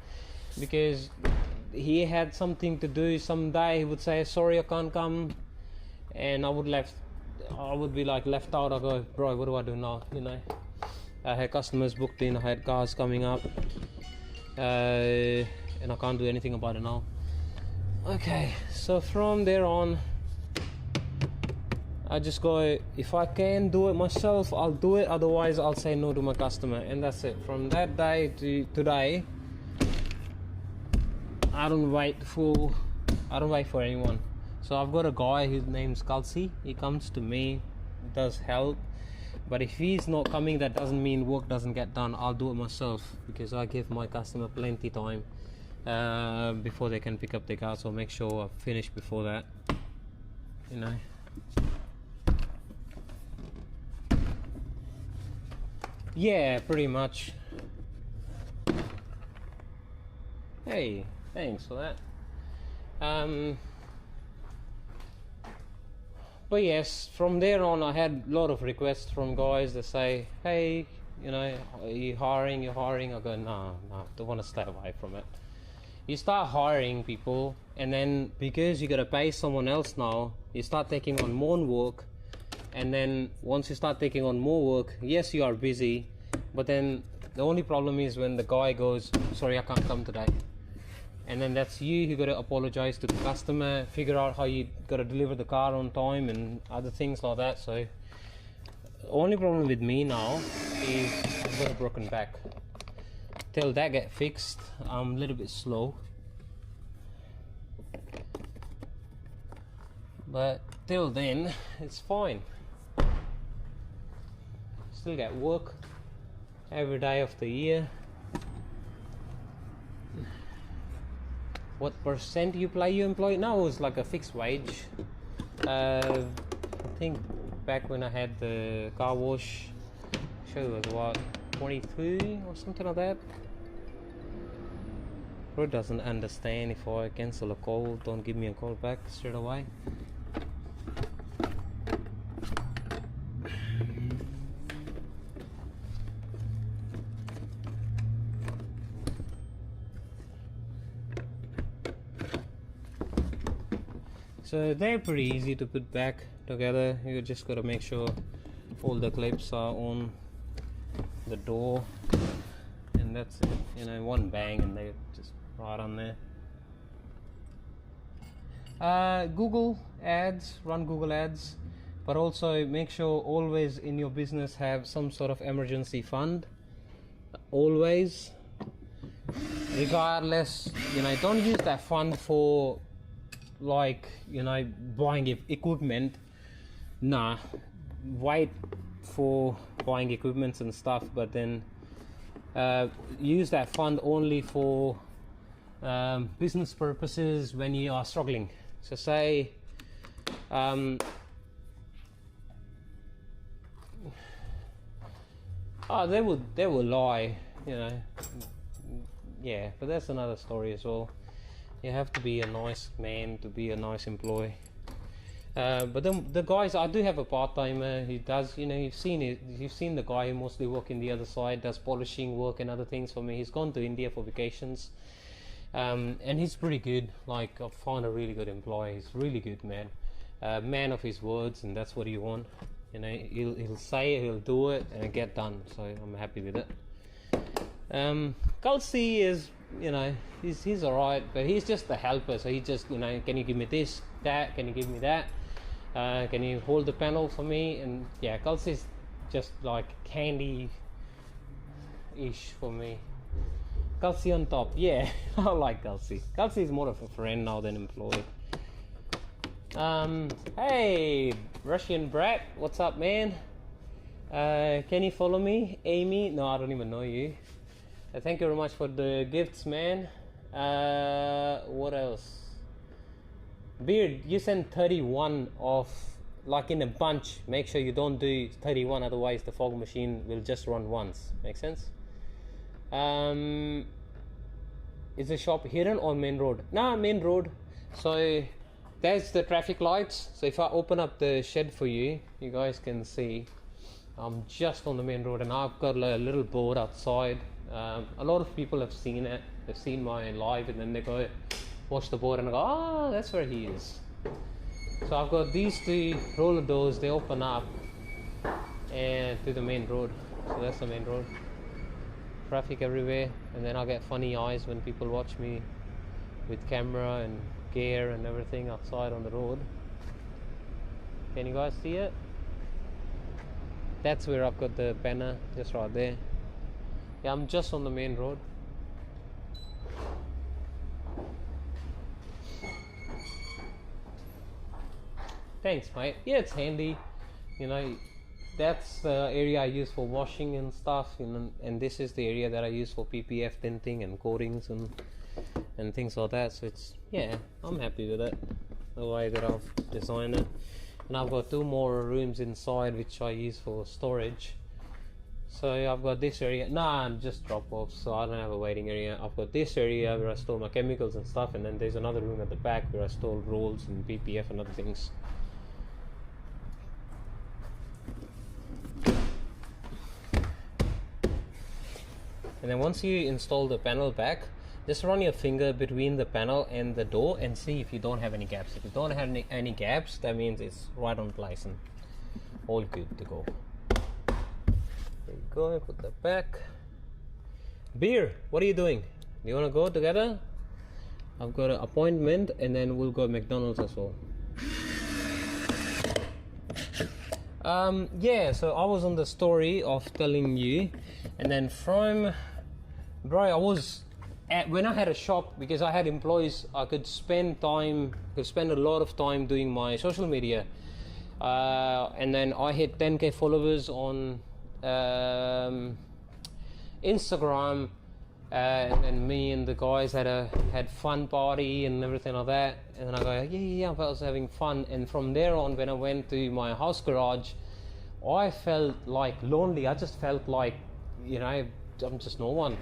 because he had something to do. Some day he would say, sorry, I can't come, and I would be like left out. I go, bro, what do I do now? You know, I had customers booked in, I had cars coming up, and I can't do anything about it now. Okay, so from there on, I just go, if I can do it myself, I'll do it. Otherwise, I'll say no to my customer, and that's it. From that day to today, I don't wait for anyone. So I've got a guy, his name's Kalsi. He comes to me, does help. But if he's not coming, that doesn't mean work doesn't get done. I'll do it myself, because I give my customer plenty time before they can pick up their car, so make sure I finish before that, you know. Yeah, pretty much. Hey, thanks for that. But yes, from there on I had a lot of requests from guys that say, hey, you know, are you hiring? I go, no, don't want to stay away from it. You start hiring people, and then because you got to pay someone else now, you start taking on more work. And then once you start taking on more work, yes, you are busy, but then the only problem is when the guy goes, sorry, I can't come today. And then that's you got to apologize to the customer, figure out how you got to deliver the car on time and other things like that. So the only problem with me now is I've got a broken back. Till that get fixed, I'm a little bit slow. But till then, it's fine. Still get work every day of the year. What percent you employ? Now it's like a fixed wage. I think back when I had the car wash, sure it was what, 22 or something like that. Bro doesn't understand if I cancel a call, don't give me a call back straight away. So they're pretty easy to put back together. You just gotta make sure all the clips are on the door, and that's it. You know, one bang and they're just right on there. Google ads, run Google ads, but also make sure always in your business have some sort of emergency fund. Always, regardless, you know, don't use that fund for, like, you know, buying equipment. Nah, wait for buying equipments and stuff, but then use that fund only for business purposes when you are struggling. So say they will lie, you know. Yeah, but that's another story as well. You have to be a nice man to be a nice employee. But then the guys, I do have a part-timer. He does, you know, you've seen the guy who mostly work in the other side, does polishing work and other things for me. He's gone to India for vacations, and he's pretty good. Like, I've found a really good employee. He's really good, man. Man of his words, and that's what you want. You know, he'll say it, he'll do it, and get done. So I'm happy with it. Kelsey is, you know, he's alright, but he's just the helper. So he just, you know, can you give me this, that, can you give me that, can you hold the panel for me? And yeah, Kelsey's just like candy ish for me. Kelsey on top, yeah. I like Kelsey. Kelsey is more of a friend now than employee. Hey Russian brat, what's up, man? Can you follow me, Amy? No, I don't even know you. Thank you very much for the gifts, man. What else? Beard, you send 31 of, like, in a bunch. Make sure you don't do 31, otherwise the fog machine will just run once. Make sense? Is the shop hidden on main road? Nah, main road. So there's the traffic lights. So if I open up the shed for you, you guys can see I'm just on the main road, and I've got a little board outside. A lot of people have seen it. They've seen my live, and then they go watch the board and go, oh, that's where he is. So I've got these two roller doors. They open up and to the main road. So that's the main road. Traffic everywhere, and then I get funny eyes when people watch me with camera and gear and everything outside on the road. Can you guys see it? That's where I've got the banner, just right there. Yeah, I'm just on the main road. Thanks, mate. Yeah, it's handy. You know, that's the area I use for washing and stuff, you know, and this is the area that I use for PPF tinting and coatings and things like that. So it's, yeah, I'm happy with it, the way that I've designed it. And I've got 2 more rooms inside which I use for storage. So I've got this area, I'm just drop off, so I don't have a waiting area. I've got this area where I store my chemicals and stuff, and then there's another room at the back where I store rolls and PPF and other things. And then once you install the panel back, just run your finger between the panel and the door and see if you don't have any gaps. If you don't have any gaps, that means it's right on place and all good to go. There you go, put that back. Beer, what are you doing? Do you want to go together? I've got an appointment and then we'll go to McDonald's as well. Yeah, so I was on the story of telling you, and then from, bro, I was when I had a shop, because I had employees, I could spend a lot of time doing my social media, and then I hit 10k followers on Instagram, and me and the guys had fun party and everything like that, and then I go, yeah, I was having fun. And from there on, when I went to my house garage, I felt like lonely. I just felt like, you know, I'm just no one.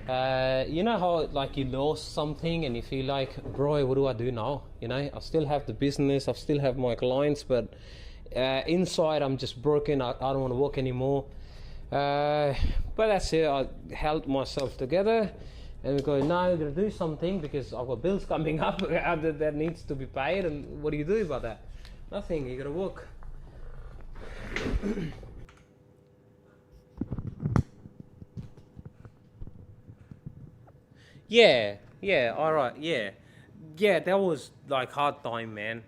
You know how like you lost something and you feel like, bro, what do I do now? You know, I still have the business, I still have my clients, but inside I'm just broken. I don't want to work anymore. But that's it. I held myself together and we go, now we're going to do something because I've got bills coming up that needs to be paid. And what do you do about that? Nothing. You got to work. Yeah, alright, yeah, that was like hard time, man.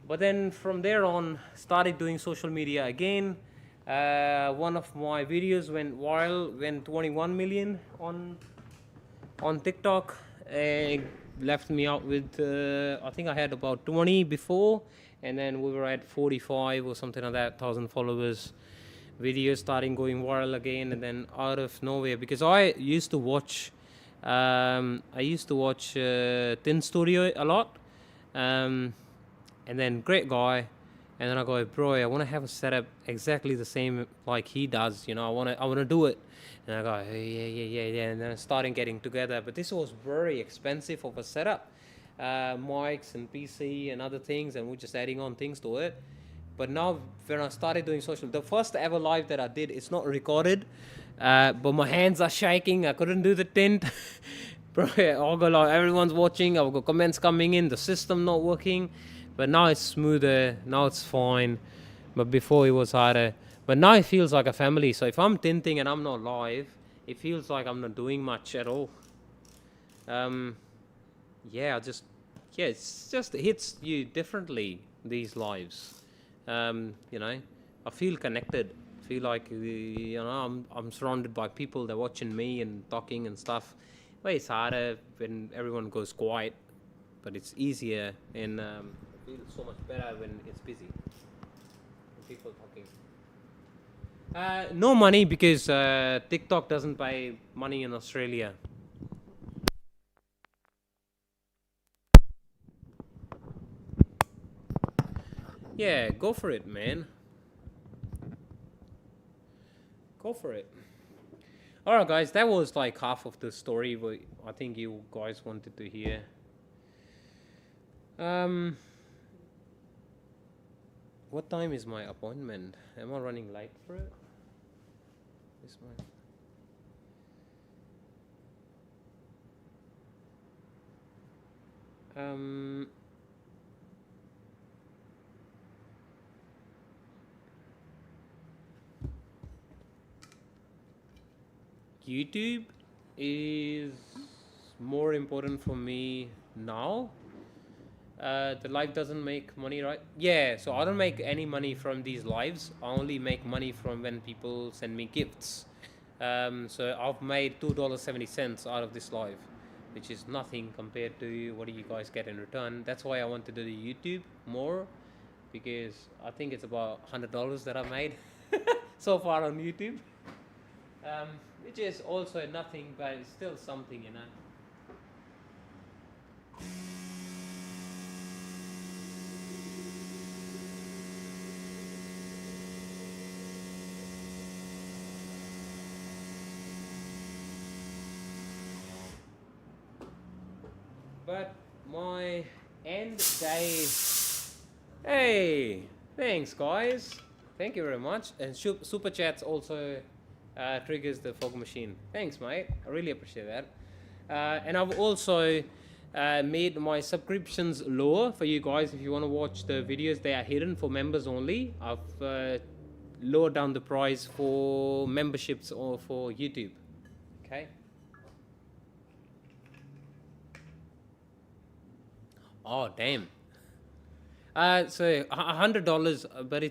But then from there on, started doing social media again. One of my videos went viral, went 21 million on TikTok. Left me out with, I think I had about 20 before, and then we were at 45 or something like that, 1,000 followers. Videos starting going viral again, and then out of nowhere, because I used to watch Tint Studio a lot, and then great guy, and then I go, bro, I want to have a setup exactly the same like he does, you know, I want to do it. And I go, yeah, and then starting getting together, but this was very expensive of a setup, mics and PC and other things, and we're just adding on things to it. But now when I started doing social, the first ever live that I did, it's not recorded, but my hands are shaking. I couldn't do the tint. Bro, I'll go like, everyone's watching, I've got comments coming in, the system not working. But now it's smoother, now it's fine. But before it was harder. But now it feels like a family. So if I'm tinting and I'm not live, it feels like I'm not doing much at all. Yeah, it's just, it hits you differently, these lives. You know, I feel connected. I feel like, you know, I'm surrounded by people that are watching me and talking and stuff. But it's harder when everyone goes quiet, but it's easier, and it feels so much better when it's busy. When people talking. No money, because TikTok doesn't pay money in Australia. Yeah, go for it, man. Go for it. Alright, guys, that was like half of the story what I think you guys wanted to hear. What time is my appointment? Am I running late for it? Is my YouTube is more important for me now. The live doesn't make money, right? Yeah, so I don't make any money from these lives. I only make money from when people send me gifts. So I've made $2.70 out of this live, which is nothing compared to what do you guys get in return. That's why I want to do the YouTube more, because I think it's about $100 that I made. so far on YouTube. Which is also nothing, but it's still something, you know. But my end day. Hey, thanks guys. Thank you very much. And super chats also triggers the fog machine. Thanks, mate. I really appreciate that. And I've also made my subscriptions lower for you guys. If you want to watch the videos, they are hidden for members only. I've lowered down the price for memberships or for YouTube. Okay. Oh damn. So $100, but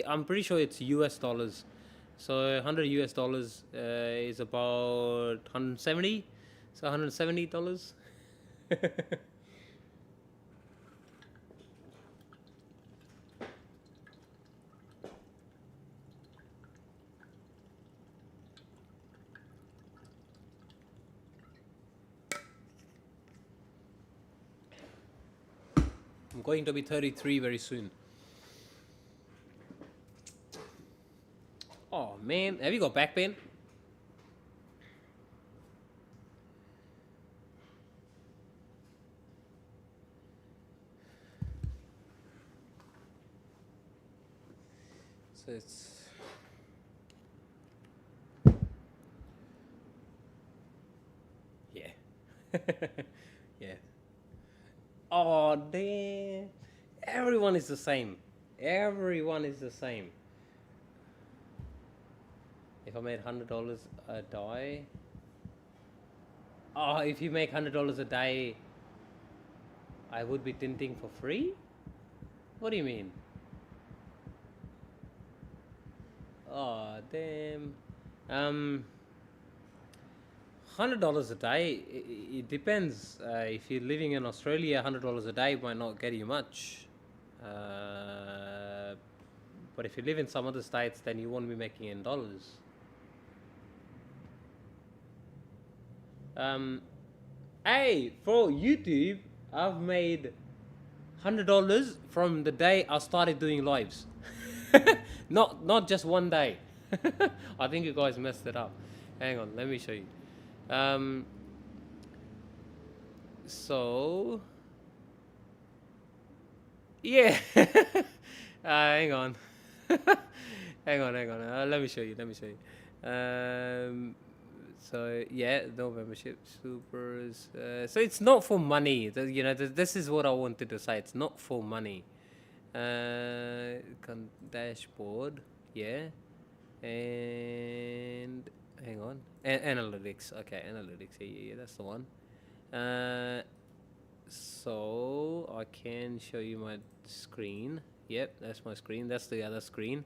I'm pretty sure it's US dollars. So 100 US dollars is about 170. So $170. I'm going to be 33 very soon. Oh man, have you got back pain? So it's yeah. Yeah. Oh damn. Everyone is the same. Everyone is the same. If I made $100 a day. Oh, if you make $100 a day, I would be tinting for free? What do you mean? Oh damn. $100 a day, it depends. If you're living in Australia, $100 a day might not get you much. But if you live in some other states, then you won't be making in dollars. Hey, for YouTube, I've made $100 from the day I started doing lives. not just one day. I think you guys messed it up. Hang on, let me show you. So yeah. Hang on. hang on. Let me show you. So yeah, no membership, supers. So it's not for money. You know, this is what I wanted to say. It's not for money. Dashboard, yeah, and hang on, analytics. Okay, analytics. Yeah, that's the one. So I can show you my screen. Yep, that's my screen. That's the other screen.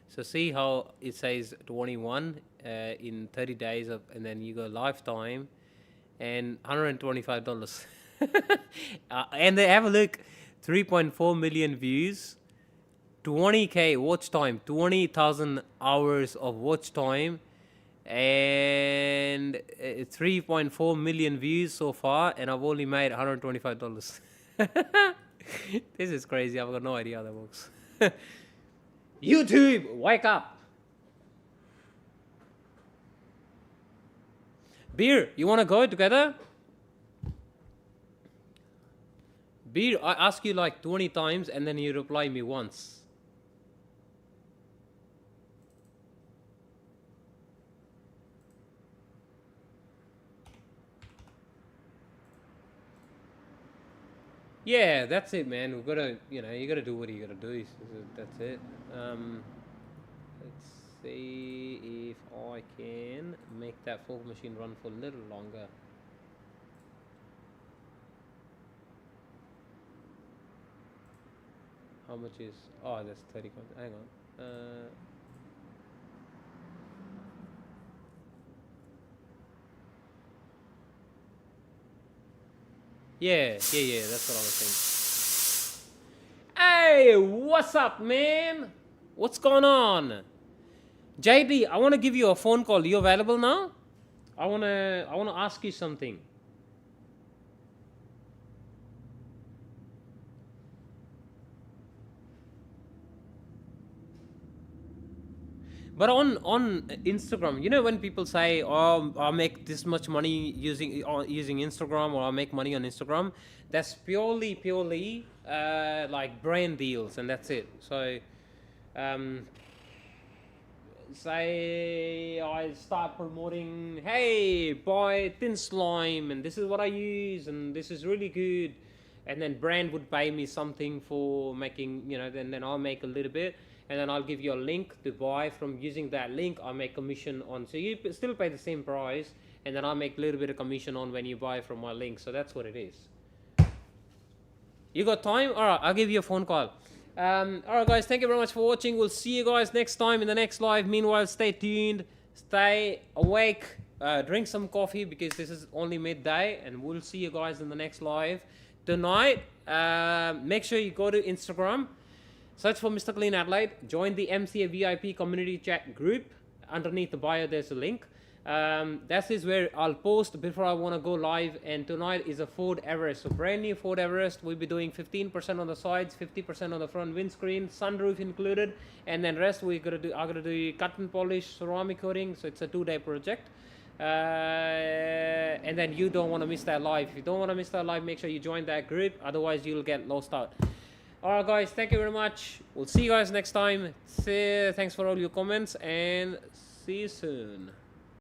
So see how it says 21 in 30 days of, and then you go lifetime and $125. And they have a look, 3.4 million views, 20k watch time, 20,000 hours of watch time, and 3.4 million views so far, and I've only made $125. This is crazy. I've got no idea how that works. YouTube, wake up. Beer, you want to go together? Beer, I ask you like 20 times and then you reply me once. Yeah, that's it, man. We've got to, you know, you got to do what you got to do. That's it. Let's see if I can make that fog machine run for a little longer. How much is? Oh, that's 30. Hang on. Yeah, that's what I was thinking. Hey, what's up, man? What's going on? JD, I want to give you a phone call. You available now? I wanna ask you something. But on Instagram, you know, when people say, "Oh, I'll make this much money using Instagram," or "I'll make money on Instagram," that's purely like brand deals, and that's it. So, um, say I start promoting, "Hey, buy Thin Slime, and this is what I use, and this is really good," and then brand would pay me something for making, you know, then I'll make a little bit, and then I'll give you a link to buy. From using that link, I'll make commission on, so you still pay the same price, and then I'll make a little bit of commission on when you buy from my link. So that's what it is. You got time? All right, I'll give you a phone call. All right, guys, thank you very much for watching. We'll see you guys next time in the next live. Meanwhile, stay tuned, stay awake, drink some coffee, because this is only midday, and we'll see you guys in the next live tonight. Make sure you go to Instagram, search for Mr. Clean Adelaide, join the MCA VIP community chat group. Underneath the bio, there's a link. That is where I'll post before I want to go live. And tonight is a Ford Everest, so brand new Ford Everest. We'll be doing 15% on the sides, 50% on the front windscreen, sunroof included, and then rest I'm gonna do cut and polish, ceramic coating. So it's a 2-day project. And then you don't want to miss that live. If you don't want to miss that live, make sure you join that group, otherwise you'll get lost out. Alright, guys, thank you very much. We'll see you guys next time. Thanks for all your comments, and see you soon.